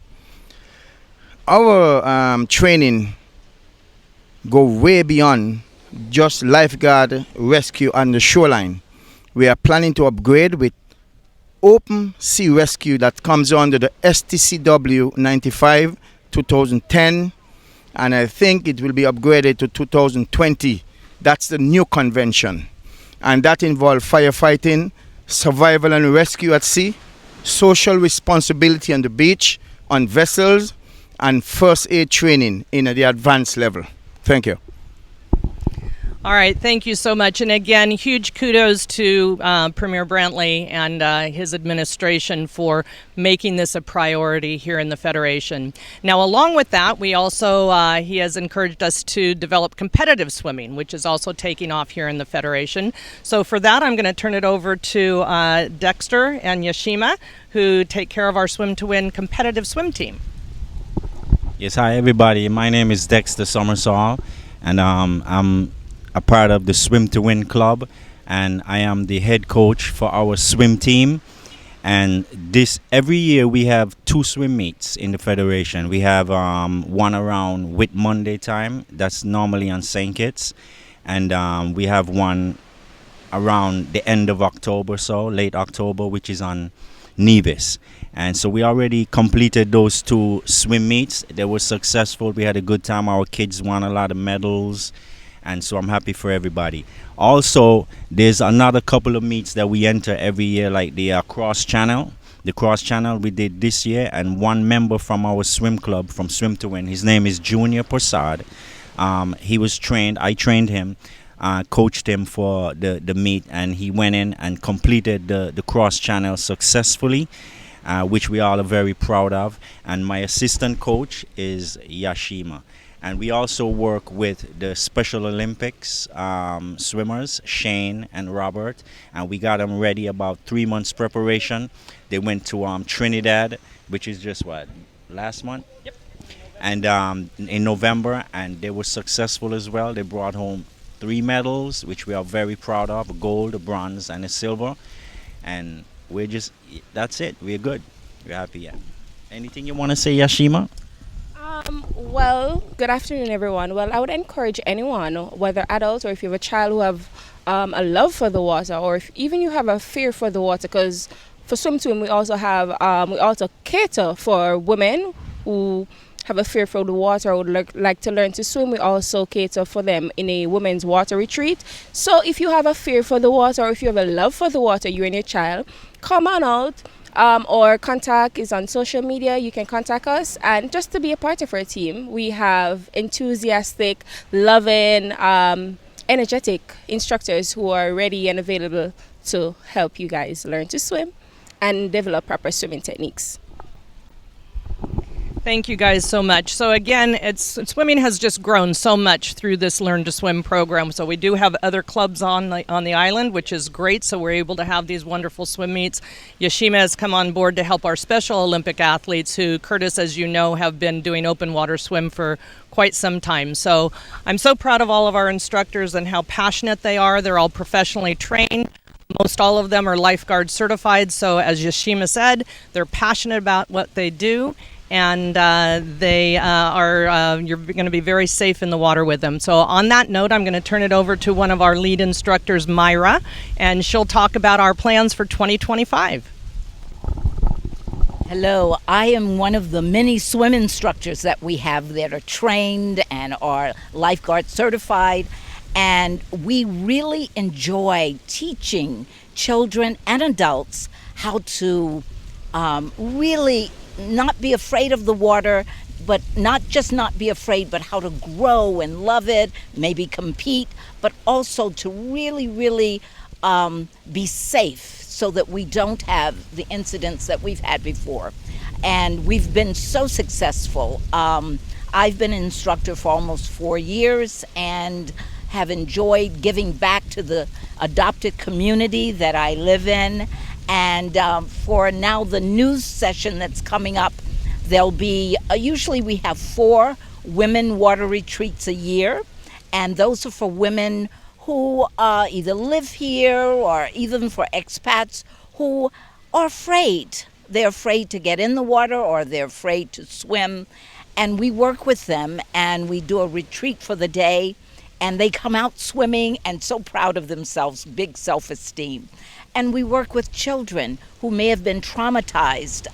Our training go way beyond just lifeguard rescue on the shoreline. We are planning to upgrade with open sea rescue that comes under the STCW 95 2010, and I think it will be upgraded to 2020. That's the new convention, and that involves firefighting, survival and rescue at sea, social responsibility on the beach, on vessels, and first aid training in the advanced level. Thank you. All right, thank you so much. And again, huge kudos to Premier Brantley and his administration for making this a priority here in the Federation. Now, along with that, we also, he has encouraged us to develop competitive swimming, which is also taking off here in the Federation. So for that, I'm going to turn it over to Dexter and Yashima, who take care of our Swim to Win competitive swim team. Yes, hi everybody. My name is Dexter Somersall, and I'm a part of the Swim to Win club, and I am the head coach for our swim team. And every year we have 2 swim meets in the federation. We have one around Whit Monday time, that's normally on St. Kitts, and we have one around the end of October, so late October, which is on Nevis. And so we already completed those 2 swim meets. They were successful. We had a good time. Our kids won a lot of medals, and so I'm happy for everybody. Also, there's another couple of meets that we enter every year, like the cross channel. The cross channel we did this year, and one member from our swim club from Swim to Win, his name is Junior Prasad. He was trained, I trained him, coached him for the meet, and he went in and completed the cross channel successfully, which we all are very proud of. And my assistant coach is Yashima. And we also work with the Special Olympics swimmers, Shane and Robert, and we got them ready about 3 months preparation. They went to Trinidad, which is just last month? Yep. And in November, and they were successful as well. They brought home 3 medals, which we are very proud of, a gold, a bronze, and a silver. And that's it. We're good. We're happy, yeah. Anything you want to say, Yashima? Well, good afternoon, everyone. Well, I would encourage anyone, whether adults or if you have a child who have a love for the water, or if even you have a fear for the water, because for Swim to Win we also have we also cater for women who have a fear for the water or would like to learn to swim. We also cater for them in a women's water retreat. So if you have a fear for the water, or if you have a love for the water, you and your child, come on out. Or contact is on social media. You can contact us, and just to be a part of our team, we have enthusiastic, loving, energetic instructors who are ready and available to help you guys learn to swim and develop proper swimming techniques. Thank you guys so much. So again, swimming has just grown so much through this Learn to Swim program. So we do have other clubs on the island, which is great. So we're able to have these wonderful swim meets. Yashima has come on board to help our Special Olympic athletes who, Curtis, as you know, have been doing open water swim for quite some time. So I'm so proud of all of our instructors and how passionate they are. They're all professionally trained. Most all of them are lifeguard certified. So as Yashima said, they're passionate about what they do. And you're going to be very safe in the water with them. So on that note, I'm going to turn it over to one of our lead instructors, Myra, and she'll talk about our plans for 2025. Hello, I am one of the many swim instructors that we have that are trained and are lifeguard certified. And we really enjoy teaching children and adults how to really not be afraid of the water, but not be afraid, but how to grow and love it, maybe compete, but also to really, really be safe so that we don't have the incidents that we've had before. And we've been so successful. I've been an instructor for almost 4 years and have enjoyed giving back to the adopted community that I live in. And for now, the news session that's coming up, there'll be, usually we have 4 women water retreats a year. And those are for women who either live here or even for expats who are afraid. They're afraid to get in the water or they're afraid to swim. and we work with them, and we do a retreat for the day, and they come out swimming and so proud of themselves, big self-esteem. And we work with children who may have been traumatized,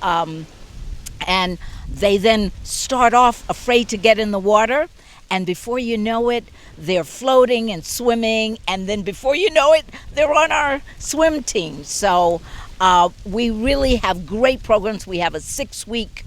and they then start off afraid to get in the water, and before you know it, they're floating and swimming, and then before you know it, they're on our swim team. So we really have great programs. We have a 6-week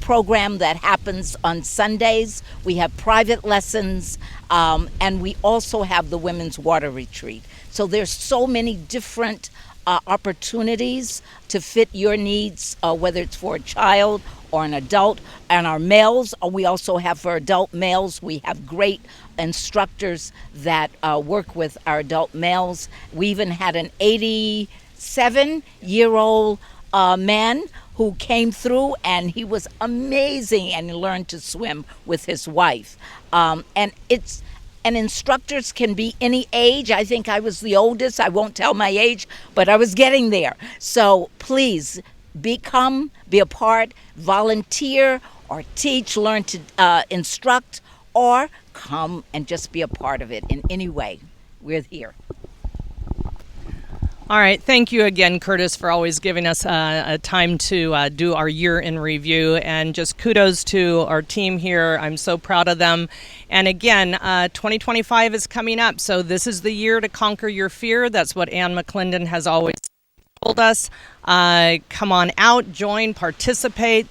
program that happens on Sundays. We have private lessons, and we also have the Women's Water Retreat. So there's so many different opportunities to fit your needs, whether it's for a child or an adult. And our males, we also have for adult males, we have great instructors that work with our adult males. We even had an 87-year-old man who came through, and he was amazing, and he learned to swim with his wife. And instructors can be any age. I think I was the oldest. I won't tell my age, but I was getting there. So please be a part, volunteer, or teach, learn to instruct, or come and just be a part of it in any way. We're here. All right. Thank you again, Curtis, for always giving us a time to do our year in review. And just kudos to our team here. I'm so proud of them. And again, 2025 is coming up. So this is the year to conquer your fear. That's what Anne McClendon has always told us. Come on out, join, participate.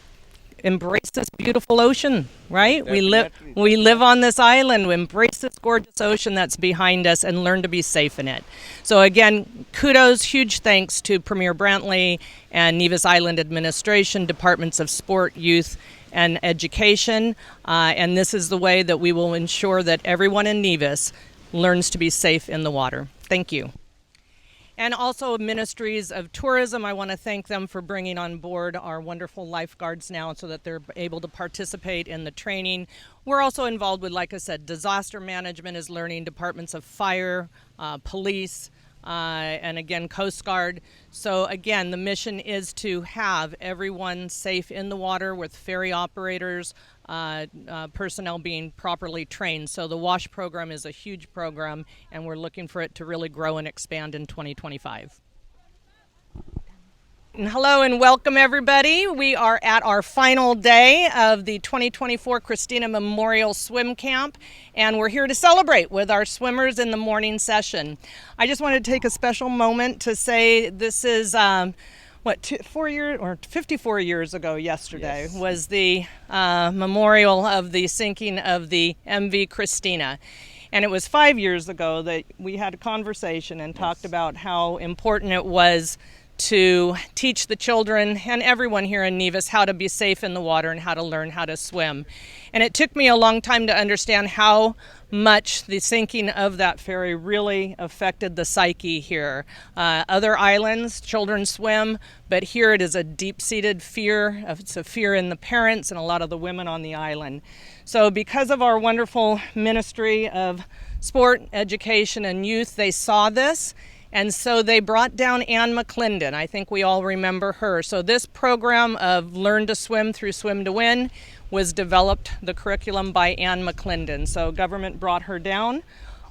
Embrace this beautiful ocean, right? We live on this island. We embrace this gorgeous ocean that's behind us and learn to be safe in it. So again, kudos, huge thanks to Premier Brantley and Nevis Island Administration, Departments of Sport, Youth, and Education. And this is the way that we will ensure that everyone in Nevis learns to be safe in the water. Thank you. And also Ministries of Tourism, I want to thank them for bringing on board our wonderful lifeguards now so that they're able to participate in the training. We're also involved with, like I said, disaster management is learning, departments of fire, police, and again, Coast Guard. So again, the mission is to have everyone safe in the water with ferry operators, personnel being properly trained. So the WASH program is a huge program, and we're looking for it to really grow and expand in 2025. And hello and welcome, everybody. We are at our final day of the 2024 Christina Memorial Swim Camp, and we're here to celebrate with our swimmers in the morning session. I just wanted to take a special moment to say this is 4 years or 54 years ago yesterday was the memorial of the sinking of the MV Christina. And it was 5 years ago that we had a conversation and talked about how important it was to teach the children and everyone here in Nevis how to be safe in the water and how to learn how to swim. And it took me a long time to understand how much the sinking of that ferry really affected the psyche here. Other islands, children swim, but here it is a deep-seated fear. It's a fear in the parents and a lot of the women on the island. So because of our wonderful Ministry of Sport, Education, and Youth, they saw this. And so they brought down Anne McClendon. I think we all remember her. So this program of Learn to Swim through Swim to Win was developed, the curriculum, by Anne McClendon. So government brought her down.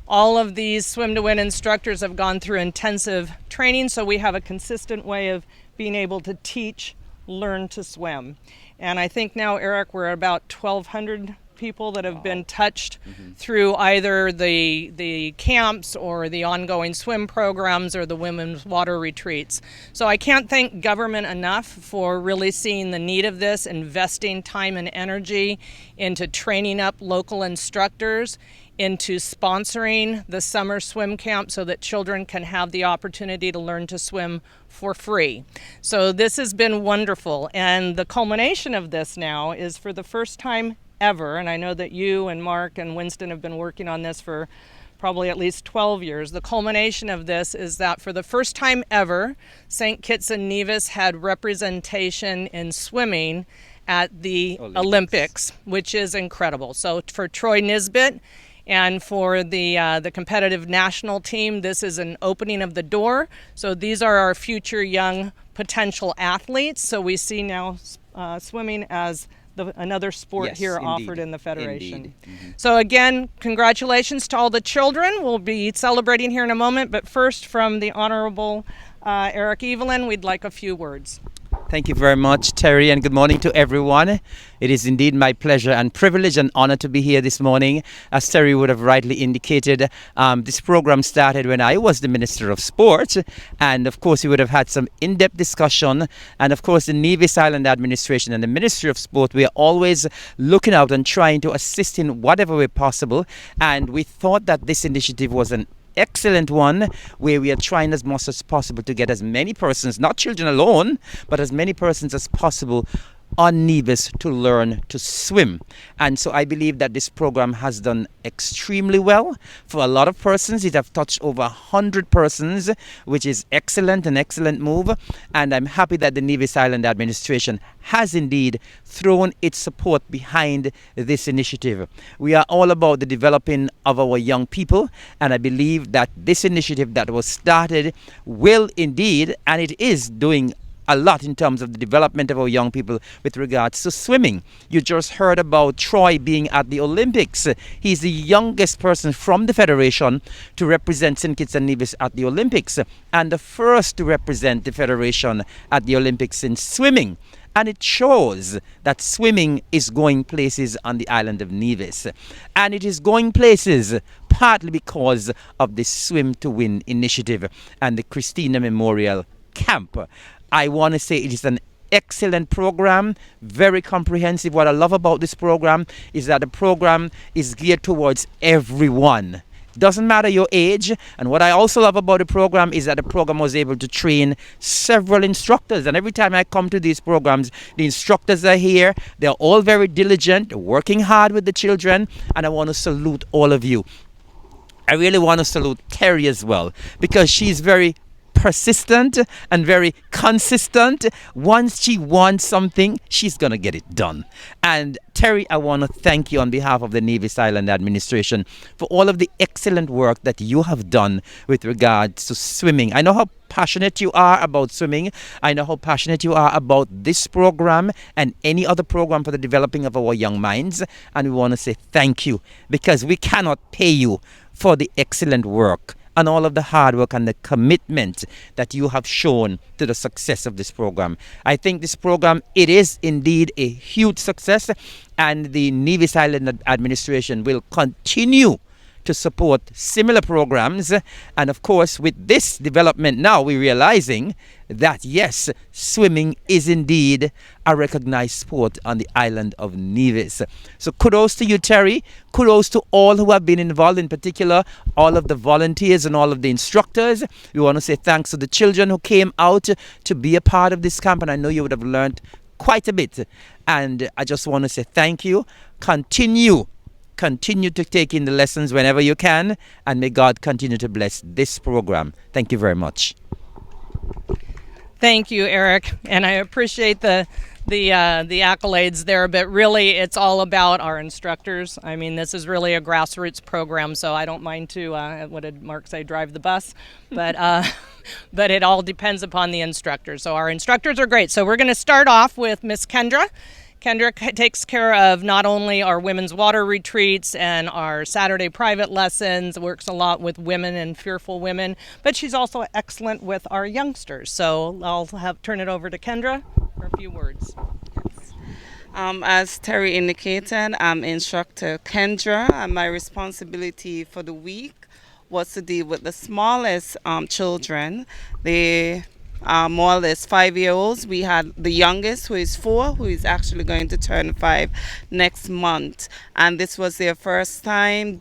All of these Swim to Win instructors have gone through intensive training, so we have a consistent way of being able to teach Learn to Swim. And I think now, Eric, we're at about 1,200 people that have been touched through either the camps or the ongoing swim programs or the women's water retreats. So I can't thank government enough for really seeing the need of this, investing time and energy into training up local instructors, into sponsoring the summer swim camp so that children can have the opportunity to learn to swim for free. So this has been wonderful. And the culmination of this now is, for the first time ever, and I know that you and Mark and Winston have been working on this for probably at least 12 years. The culmination of this is that for the first time ever, St. Kitts and Nevis had representation in swimming at the Olympics, which is incredible. So for Troy Nisbet and for the competitive national team, this is an opening of the door. So these are our future young potential athletes. So we see now swimming as another sport Yes, here indeed. offered in the Federation. Indeed. So again, congratulations to all the children. We'll be celebrating here in a moment, but first from the Honorable Eric Evelyn, we'd like a few words. Thank you very much, Terry, and good morning to everyone. It is indeed my pleasure and privilege and honor to be here this morning. As Terry would have rightly indicated, this program started when I was the Minister of Sport, and of course we would have had some in-depth discussion, and of course the Nevis Island Administration and the Ministry of Sport, we are always looking out and trying to assist in whatever way possible, and we thought that this initiative was an excellent one, where we are trying as much as possible to get as many persons, not children alone, but as many persons as possible on Nevis to learn to swim. And so I believe that this program has done extremely well for a lot of persons. It have touched over 100 persons, which is excellent, an excellent move. And I'm happy that the Nevis Island Administration has indeed thrown its support behind this initiative. We are all about the developing of our young people, and I believe that this initiative that was started will indeed, and it is doing a lot in terms of the development of our young people with regards to swimming. You just heard about Troy being at the Olympics. He's the youngest person from the Federation to represent St. Kitts and Nevis at the Olympics, and the first to represent the Federation at the Olympics in swimming. And it shows that swimming is going places on the island of Nevis. And it is going places partly because of the Swim to Win initiative and the Christina Memorial Camp. I want to say it is an excellent program, very comprehensive. What I love about this program is that the program is geared towards everyone. Doesn't matter your age. And what I also love about the program is that the program was able to train several instructors. And every time I come to these programs, the instructors are here. They're all very diligent, working hard with the children. And I want to salute all of you. I really want to salute Terry as well, because she's very persistent and very consistent. Once she wants something, she's gonna get it done. And Terry, I want to thank you on behalf of the Nevis Island Administration for all of the excellent work that you have done with regards to swimming. I know how passionate you are about swimming. I know how passionate you are about this program and any other program for the developing of our young minds. And we want to say thank you, because we cannot pay you for the excellent work and all of the hard work and the commitment that you have shown to the success of this program. I think this program, it is indeed a huge success, and the Nevis Island Administration will continue to support similar programs. And of course, with this development now, we're realizing that yes, swimming is indeed a recognized sport on the island of Nevis. So kudos to you, Terry. Kudos to all who have been involved, in particular all of the volunteers and all of the instructors. We want to say thanks to the children who came out to be a part of this camp, and I know you would have learned quite a bit. And I just want to say thank you. Continue to take in the lessons whenever you can, and may God continue to bless this program. Thank you very much. Thank you, Eric, and I appreciate the accolades there, but really it's all about our instructors. I mean, this is really a grassroots program, so I don't mind to, what did Mark say, drive the bus, but but it all depends upon the instructors. So our instructors are great. So we're going to start off with Miss Kendra. Kendra takes care of not only our women's water retreats and our Saturday private lessons, works a lot with women and fearful women, but she's also excellent with our youngsters. So I'll turn it over to Kendra for a few words. As Terry indicated, I'm instructor Kendra, and my responsibility for the week was to deal with the smallest children. They more or less 5-year-olds. We had the youngest, who is 4, who is actually going to turn 5 next month. And this was their first time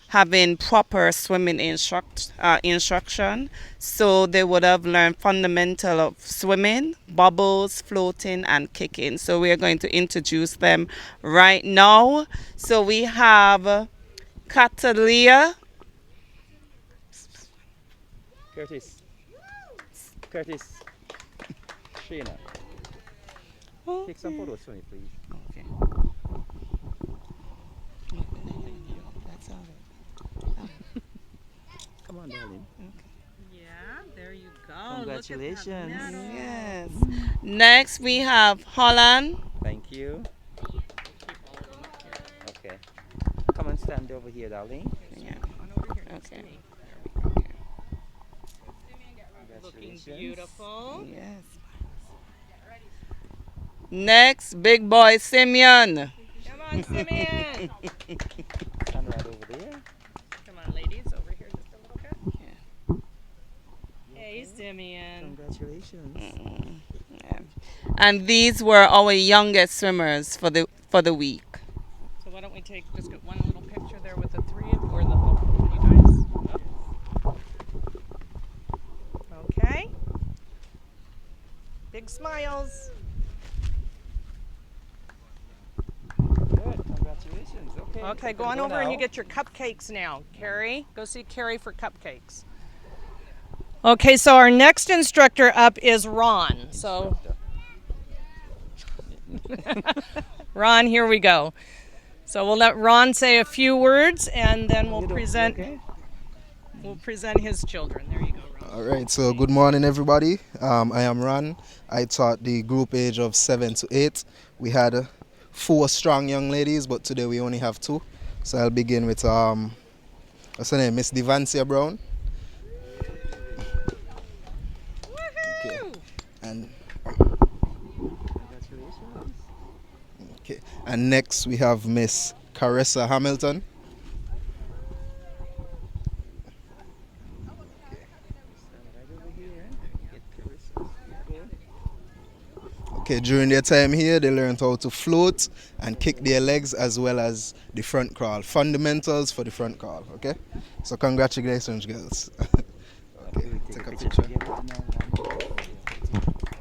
having proper swimming instruction. So they would have learned fundamental of swimming, bubbles, floating, and kicking. So we are going to introduce them right now. So we have Catalia. Curtis, Shayna, take some photos for me, please. Okay. That's all right. Come on, darling. Okay. Yeah, there you go. Congratulations. Yes. Next, we have Holland. Thank you. Come and stand over here, darling. Yeah. Okay. Looking beautiful. Yes. Next, big boy Simeon. Come on, Simeon. Stand right over there. Come on, ladies, over here just a little bit. Yeah. Hey, Simeon. Congratulations. Yeah. And these were our youngest swimmers for the week. So why don't we just get one little picture there with the three of or you guys. Okay. Big smiles. Good. Congratulations. Okay, go on over and you get your cupcakes now. Carrie, go see Carrie for cupcakes. Okay, so our next instructor up is Ron. So, Ron, here we go. So we'll let Ron say a few words, and then we'll present. We'll present his children. There you go, Ron. All right. So good morning, everybody. I am Ron. I taught the group age of 7 to 8. We had 4 strong young ladies, but today we only have 2. So I'll begin with what's her name, Miss Devancia Brown. Okay. And okay. And next we have Miss Caressa Hamilton. Okay, during their time here, they learned how to float and kick their legs as well as the front crawl. Fundamentals for the front crawl, okay? So congratulations, girls. Okay, take a picture.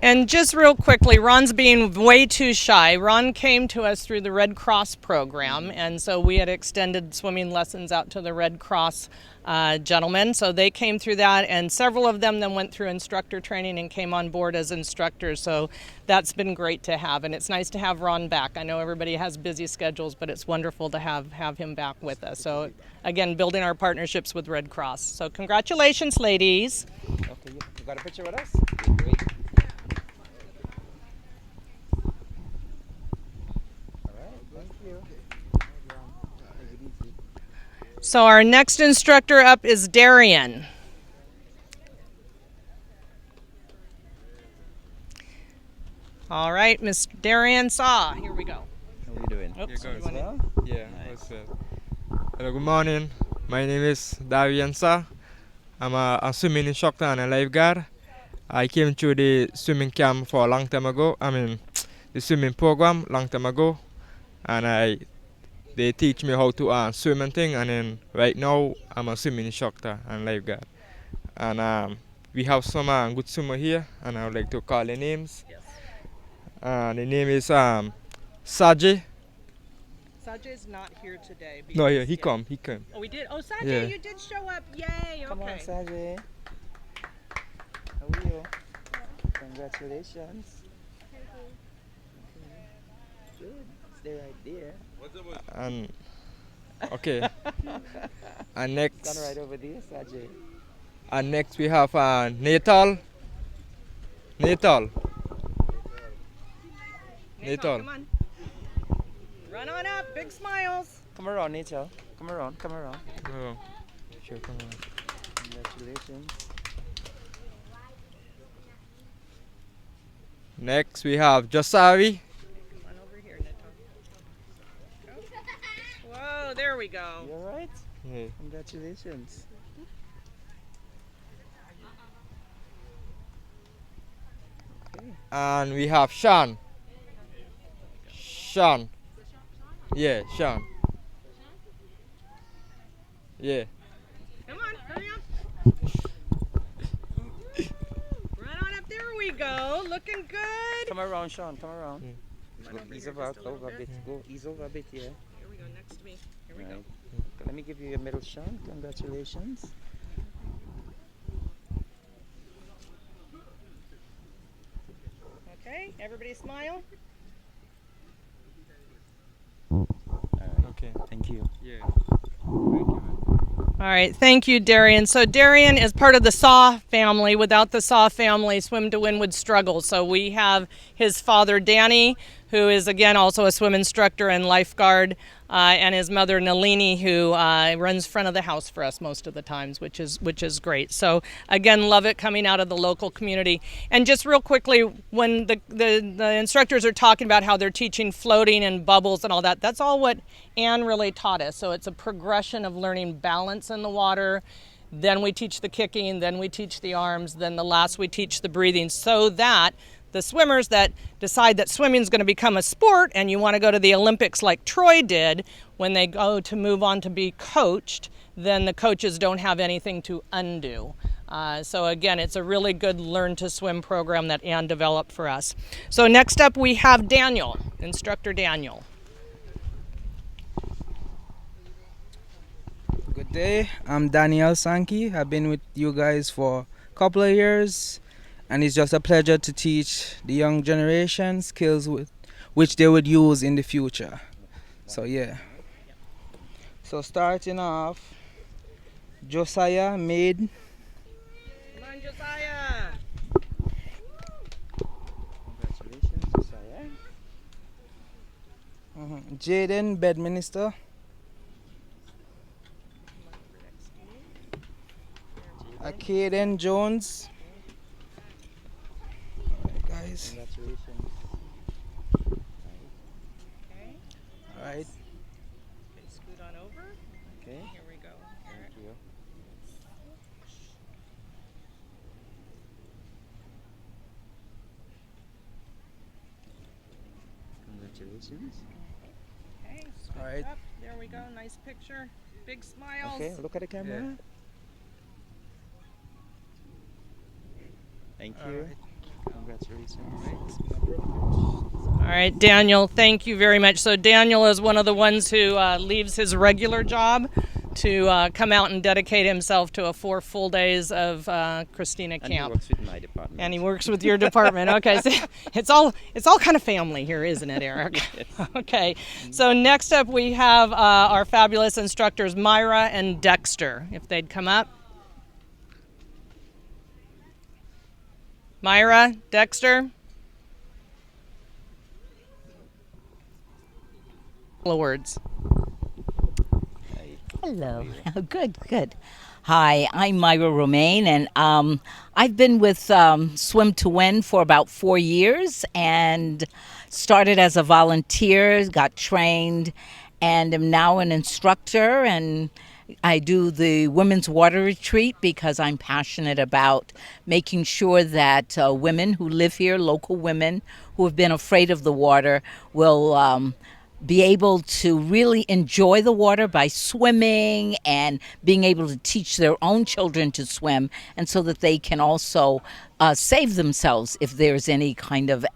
And just real quickly, Ron's being way too shy. Ron came to us through the Red Cross program, and so we had extended swimming lessons out to the Red Cross gentlemen. So they came through that, and several of them then went through instructor training and came on board as instructors. So that's been great to have, and it's nice to have Ron back. I know everybody has busy schedules, but it's wonderful to have him back with us. So again, building our partnerships with Red Cross. So congratulations, ladies. Okay, you got a picture with us? Great. So our next instructor up is Darian. All right, Miss Darian Saw, here we go. How are you doing? Oops, You're you good. wanna- Yeah, what's up? Hello, good morning. My name is Darian Sa. I'm a swimming instructor and a lifeguard. I came through the swimming camp for a long time ago. The swimming program long time ago, and they teach me how to swim and thing. And then right now I'm a swimming instructor and lifeguard. And we have some good swimmer here, and I would like to call their names. Yes. The name is Sajay. Sajay's not here today. No, yeah, because- he come. Oh, we did? Oh, Sajay, Yeah. you did show up. Yay, okay. Come on, Sajay. How are you? Congratulations. Good. Stay right there. And okay. And next. Stand right over there, Sajay. And next we have Natal. Natal, come on. Run on up, big smiles. Come around, Natal. Come around, come around. Oh, sure, come on. Congratulations. Next we have Josari. Come on over here, Natal. Whoa, there we go. You alright? Yeah. Congratulations. Okay. And we have Sean. Sean. Yeah, Sean. Yeah. Come on, hurry up. Run on up, there we go. Looking good. Come around, Sean. Come around. Come on over Ease here over, just a over a little bit. bit. Go ease over a bit, yeah. Here we go, next to me. Here we go. Right. Let me give you your medal, Sean. Congratulations. Okay, everybody smile. Okay. Thank you. Yeah. All right, thank you, Darian. So Darian is part of the Saw family. Without the Saw family, Swim to Win would struggle. So we have his father, Danny, who is again also a swim instructor and lifeguard, and his mother Nalini, who runs front of the house for us most of the times, which is great. So again, love it coming out of the local community. And just real quickly, when the instructors are talking about how they're teaching floating and bubbles and all that, that's all what Anne really taught us. So it's a progression of learning balance in the water. Then we teach the kicking, then we teach the arms, then the last we teach the breathing, so that the swimmers that decide that swimming is going to become a sport and you want to go to the Olympics like Troy did, when they go to move on to be coached, then the coaches don't have anything to undo. So again, it's a really good learn to swim program that Ann developed for us. So next up we have Daniel, instructor Daniel. Good day, I'm Daniel Sankey. I've been with you guys for a couple of years, and it's just a pleasure to teach the young generation skills which they would use in the future. So yeah. So starting off, Josiah Maid. Come on, Josiah. Congratulations, Josiah. Jaden Bedminster. Kaden Jones. Alright, guys. Congratulations. Okay. Alright. Okay, scoot on over. Okay. Here we go. Thank you. Congratulations. Okay, scoot Alright. up. There we go. Nice picture. Big smiles. Okay, look at the camera. Yeah. Thank you. Congratulations. All right, Daniel, thank you very much. So Daniel is one of the ones who leaves his regular job to come out and dedicate himself to 4 full days of Christina camp. And he works with my department. And he works with your department. Okay, so it's all kind of family here, isn't it, Eric? Yes. Okay, so next up we have our fabulous instructors Myra and Dexter. If they'd come up. Myra, Dexter. Words. Hello. Good. Hi, I'm Myra Romaine, and I've been with Swim to Win for about 4 years, and started as a volunteer, got trained, and am now an instructor. And I do the Women's Water Retreat because I'm passionate about making sure that women who live here, local women who have been afraid of the water, will be able to really enjoy the water by swimming and being able to teach their own children to swim, and so that they can also save themselves if there's any kind of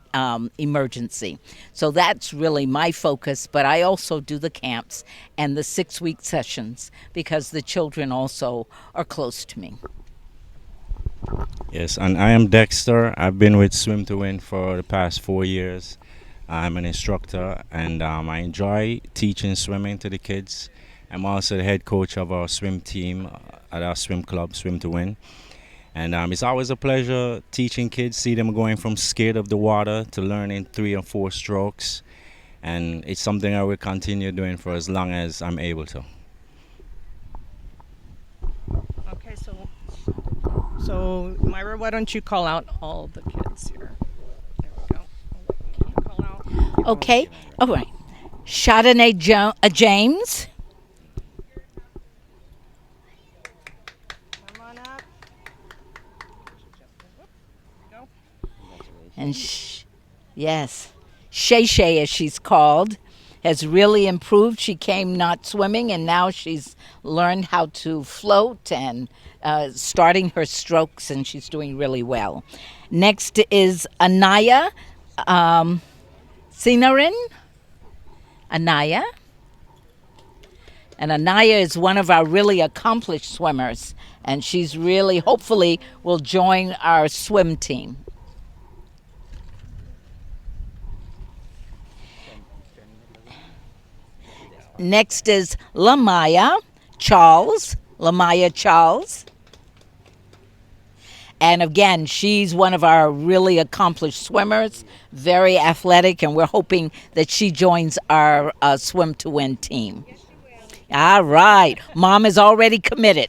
emergency. So that's really my focus, but I also do the camps and the 6-week sessions because the children also are close to me. Yes, and I am Dexter. I've been with Swim to Win for the past 4 years. I'm an instructor, and I enjoy teaching swimming to the kids. I'm also the head coach of our swim team at our swim club, Swim to Win. And it's always a pleasure teaching kids, see them going from scared of the water to learning 3 or 4 strokes. And it's something I will continue doing for as long as I'm able to. Okay, so Myra, why don't you call out all the kids here? There we go. Call out. Okay, all right. Chardonnay James. Come on up. Go. And yes, Shay Shay, as she's called, has really improved. She came not swimming, and now she's learned how to float and starting her strokes, and she's doing really well. Next is Anaya Sinarin. Anaya. And Anaya is one of our really accomplished swimmers, and she's really, hopefully, will join our swim team. Next is Lamaya Charles. And again, she's one of our really accomplished swimmers, very athletic, and we're hoping that she joins our Swim to Win team. All right. Mom is already committed.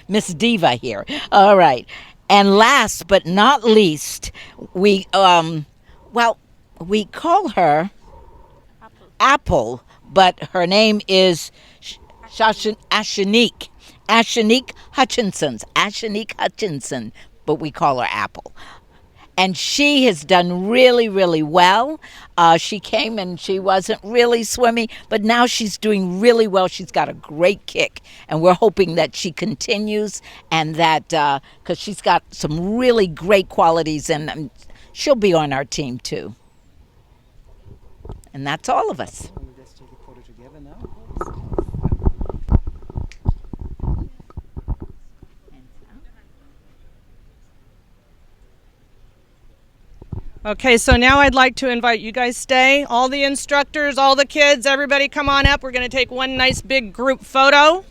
Miss Diva here. All right. And last but not least, we call her Apple, but her name is Ashanique Hutchinson, but we call her Apple. And she has done really, really well. She came and she wasn't really swimming, but now she's doing really well. She's got a great kick, and we're hoping that she continues, and that because she's got some really great qualities, and she'll be on our team too. And that's all of us. Okay, so now I'd like to invite you guys stay. All the instructors, all the kids, everybody come on up. We're going to take one nice big group photo.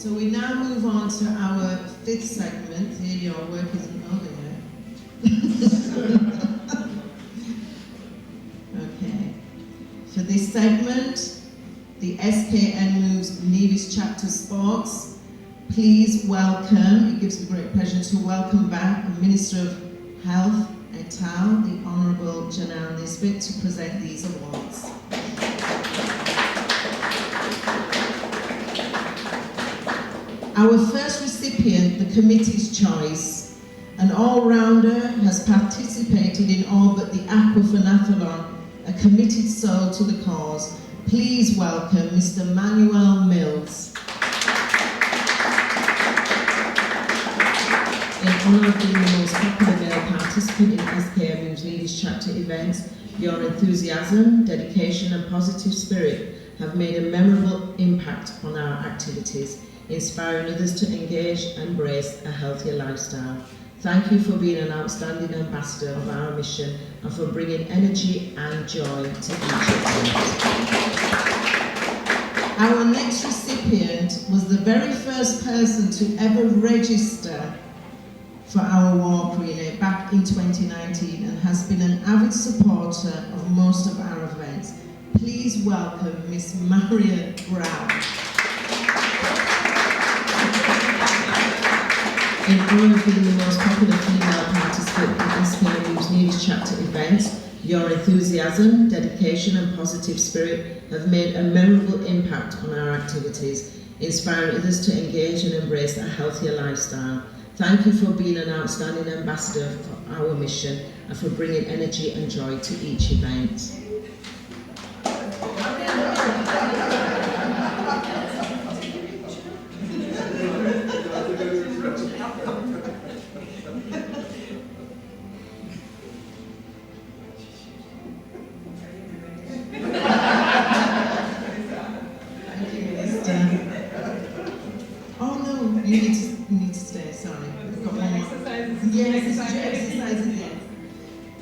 So we now move on to our fifth segment. Here your work isn't over yet. Okay. For this segment, the SKN Moves Nevis Chapter Sports. Please welcome, it gives me great pleasure to welcome back the Minister of Health, et al., the Honourable Janelle Nisbet, to present these awards. Our first recipient, the committee's choice, an all-rounder, has participated in all but the aquafanathlon, a committed soul to the cause. Please welcome Mr. Manuel Mills. In honour of being the most popular male participant in SKMU's Leaders Chapter events, your enthusiasm, dedication and positive spirit have made a memorable impact on our activities, inspiring others to engage and embrace a healthier lifestyle. Thank you for being an outstanding ambassador of our mission and for bringing energy and joy to each event. Our next recipient was the very first person to ever register for our walk relay back in 2019 and has been an avid supporter of most of our events. Please welcome Miss Marion Brown. In honour of being the most popular female participant in SKMU's News Chapter events, your enthusiasm, dedication and positive spirit have made a memorable impact on our activities, inspiring others to engage and embrace a healthier lifestyle. Thank you for being an outstanding ambassador for our mission and for bringing energy and joy to each event.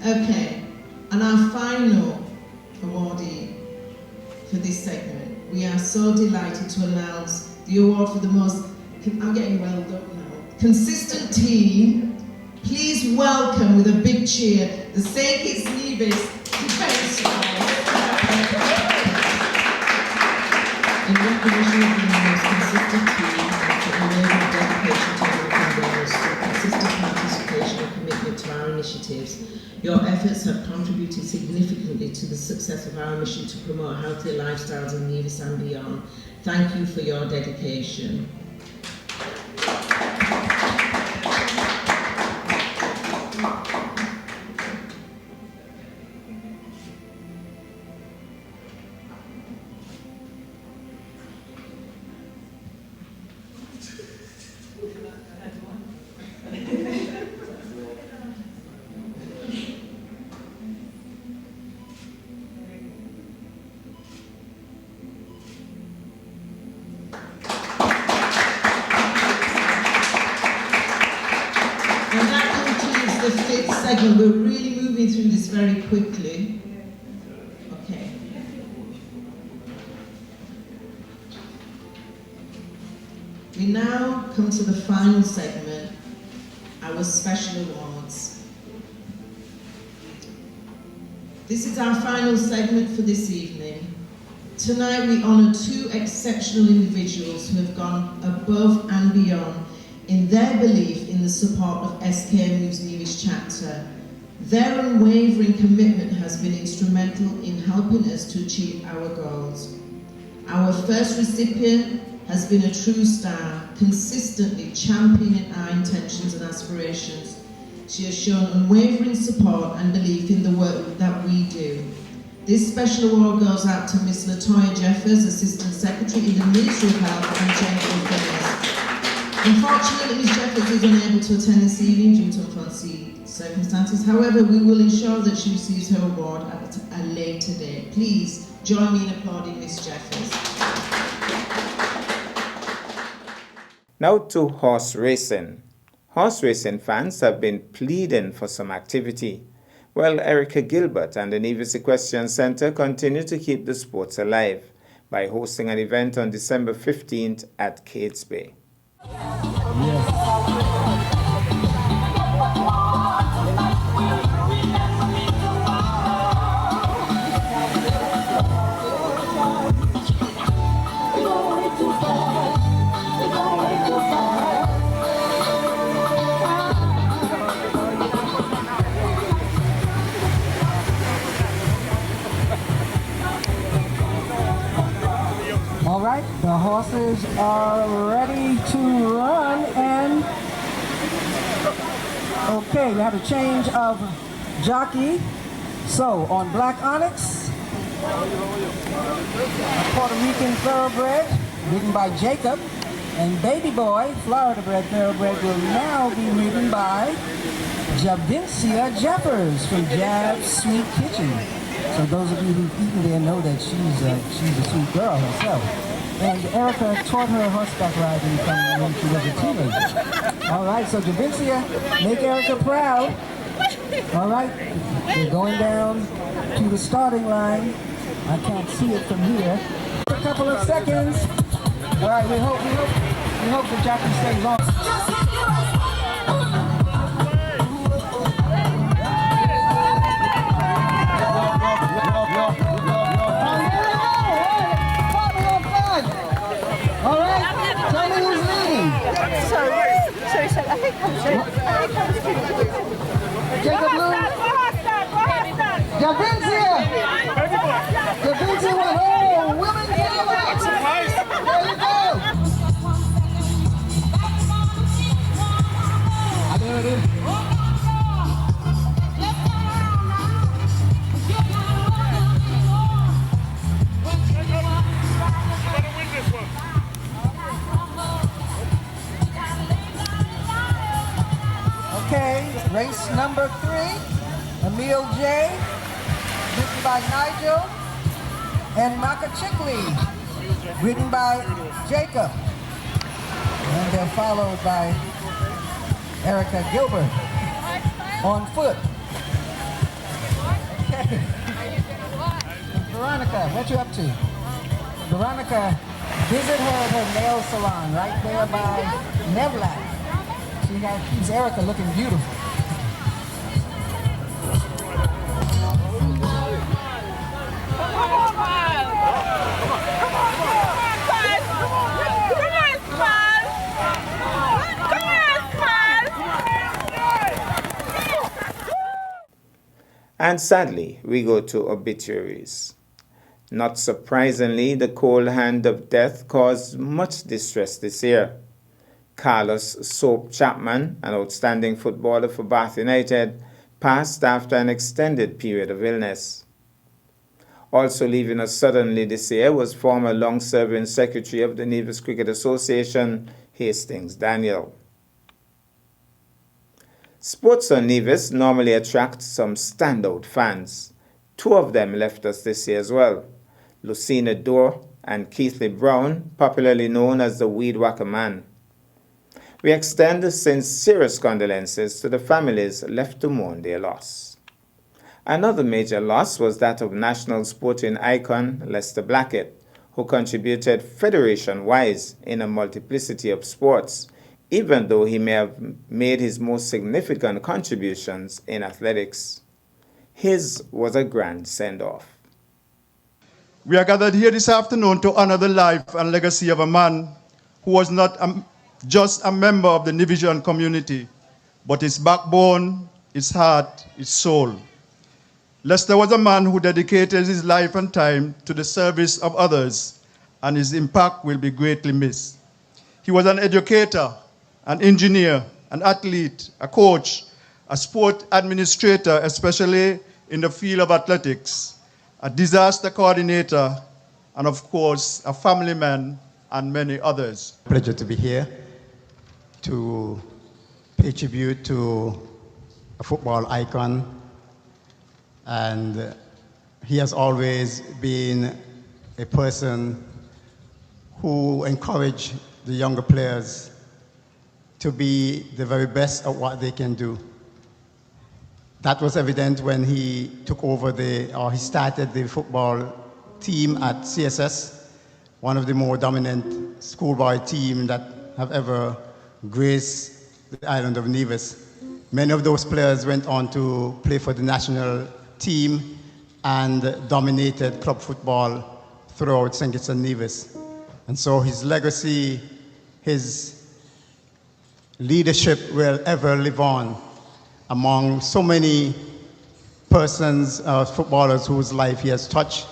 Okay, and our final awardee for this segment, we are so delighted to announce the award for the most, I'm getting well done now, consistent team. Please welcome with a big cheer the St. Kitts Nevis Defence Force. In recognition of being the most consistent team and for unwavering dedication to our endeavours, for consistent participation and commitment to our initiatives. Your efforts have contributed significantly to the success of our mission to promote healthier lifestyles in Nevis and beyond. Thank you for your dedication. The fifth segment. We're really moving through this very quickly. Okay. We now come to the final segment, our special awards. This is our final segment for this evening. Tonight we honour two exceptional individuals who have gone above and beyond in their belief in the support of SKMU's Nevis chapter. Their unwavering commitment has been instrumental in helping us to achieve our goals. Our first recipient has been a true star, consistently championing our intentions and aspirations. She has shown unwavering support and belief in the work that we do. This special award goes out to Miss Latoya Jeffers, Assistant Secretary in the Ministry of Health and Gender Affairs. Unfortunately, Ms. Jeffers is unable to attend this evening due to unforeseen circumstances. However, we will ensure that she receives her award at a later date. Please join me in applauding Ms. Jeffers. Now to horse racing. Horse racing fans have been pleading for some activity. Well, Erica Gilbert and the Nevis Equestrian Center continue to keep the sports alive by hosting an event on December 15th at Cates Bay. horses are ready to run, and okay, we have a change of jockey. So on Black Onyx, a Puerto Rican thoroughbred ridden by Jacob, and Baby Boy, Florida bred thoroughbred, will now be ridden by Javincia Jeffers from Jab's Sweet Kitchen. So those of you who've eaten there know that she's a sweet girl herself. And Erica taught her horseback riding from when she was a teenager. All right, so Javincia, make Erica proud. All right, we're going down to the starting line. I can't see it from here. A couple of seconds. All right, we hope the jockey stays on. All right, tell me who's leading. Sorry, I think Jacob Blue. Javincia. Javincia went home. Women Taylor. There you go. There it is. Okay, race number 3, Emil J, ridden by Nigel, and Maka Chickley, ridden by Jacob. And they're followed by Erica Gilbert on foot. Okay. Veronica, what you up to? Veronica, visit her at her nail salon right there by Nevlac. She keeps Erica looking beautiful. And sadly, we go to obituaries. Not surprisingly, the cold hand of death caused much distress this year. Carlos Soap Chapman, an outstanding footballer for Bath United, passed after an extended period of illness. Also leaving us suddenly this year was former long-serving secretary of the Nevis Cricket Association, Hastings Daniel. Sports on Nevis normally attracts some standout fans. 2 of them left us this year as well, Lucina Dorr and Keithley Brown, popularly known as the Weed Whacker Man. We extend sincerest condolences to the families left to mourn their loss. Another major loss was that of national sporting icon Lester Blackett, who contributed federation-wise in a multiplicity of sports, even though he may have made his most significant contributions in athletics. His was a grand send-off. We are gathered here this afternoon to honor the life and legacy of a man who was not just a member of the Nevisian community, but his backbone, his heart, his soul. Lester was a man who dedicated his life and time to the service of others, and his impact will be greatly missed. He was an educator, an engineer, an athlete, a coach, a sport administrator, especially in the field of athletics, a disaster coordinator, and of course, a family man, and many others. Pleasure to be here to pay tribute to a football icon, and he has always been a person who encouraged the younger players to be the very best at what they can do. That was evident when he took over he started the football team at CSS, one of the more dominant schoolboy teams that have ever graced the island of Nevis. Many of those players went on to play for the national team and dominated club football throughout St. Kitts and Nevis. And so his legacy, his leadership will ever live on among so many persons, footballers whose life he has touched.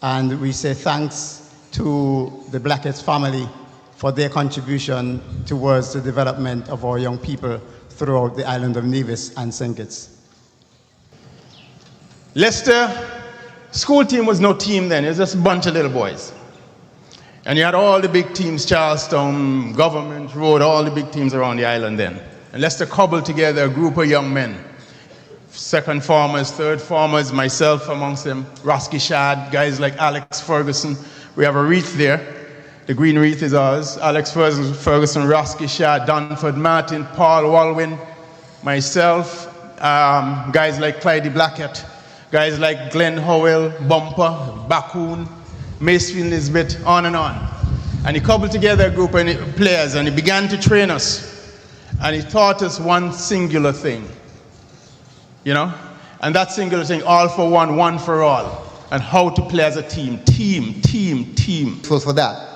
And we say thanks to the Blackett's family for their contribution towards the development of our young people throughout the island of Nevis and St. Kitts. Leicester school team was no team then, it was just a bunch of little boys. And you had all the big teams, Charlestown, Government Road, all the big teams around the island then. And Leicester cobbled together a group of young men. Second formers, third formers, myself amongst them, Roski Shad, guys like Alex Ferguson. We have a wreath there. The green wreath is ours. Alex Ferguson, Roski Shad, Dunford Martin, Paul Walwyn, myself, guys like Clyde Blackett, guys like Glenn Howell, Bumper, Bakun, Macefield Nisbet, on. And he cobbled together a group of players and he began to train us. And he taught us one singular thing, you know? And that singular thing, all for one, one for all. And how to play as a team, team. For that.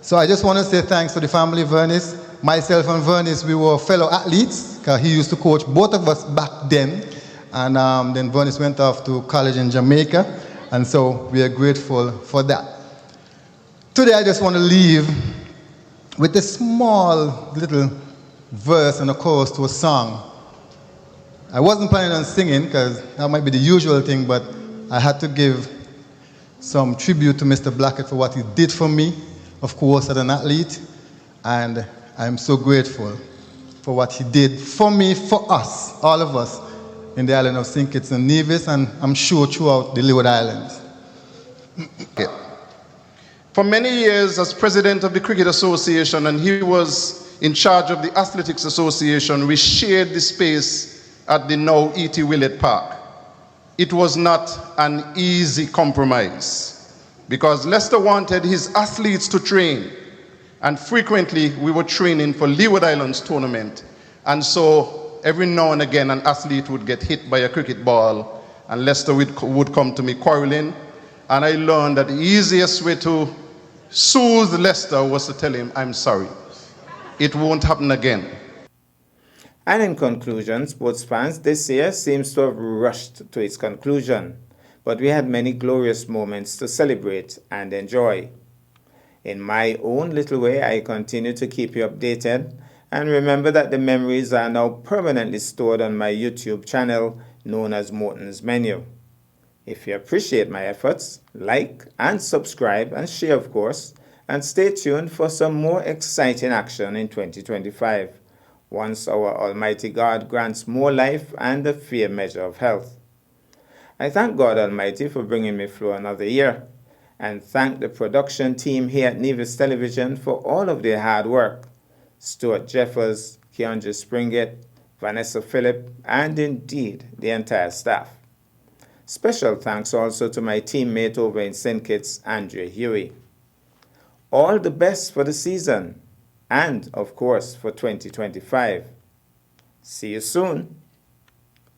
So I just want to say thanks to the family of Vernis. Myself and Vernis, we were fellow athletes, because he used to coach both of us back then. And then Vernis went off to college in Jamaica. And so we are grateful for that. Today I just want to leave with a small little verse and a chorus to a song. I wasn't planning on singing because that might be the usual thing, but I had to give some tribute to Mr. Blackett for what he did for me, of course, as an athlete. And I'm so grateful for what he did for me, for us, all of us, in the island of St. Kitts and Nevis, and I'm sure throughout the Leeward Islands. For many years as president of the Cricket Association, and he was in charge of the Athletics Association, we shared the space at the now E.T. Willett Park. It was not an easy compromise because Leicester wanted his athletes to train, and frequently we were training for Leeward Islands tournament, and so every now and again an athlete would get hit by a cricket ball and Leicester would come to me quarreling, and I learned that the easiest way to soothe Leicester was to tell him, I'm sorry, it won't happen again. And in conclusion, sports fans, this year seems to have rushed to its conclusion, but we had many glorious moments to celebrate and enjoy. In my own little way, I continue to keep you updated, and remember that the memories are now permanently stored on my YouTube channel known as Morton's Menu. If you appreciate my efforts, like and subscribe and share, of course, and stay tuned for some more exciting action in 2025. Once our Almighty God grants more life and a fair measure of health. I thank God Almighty for bringing me through another year, and thank the production team here at Nevis Television for all of their hard work. Stuart Jeffers, Keandra Springett, Vanessa Phillip, and indeed the entire staff. Special thanks also to my teammate over in St. Kitts, Andrea Huey. All the best for the season. And, of course, for 2025. See you soon.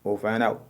Over and out.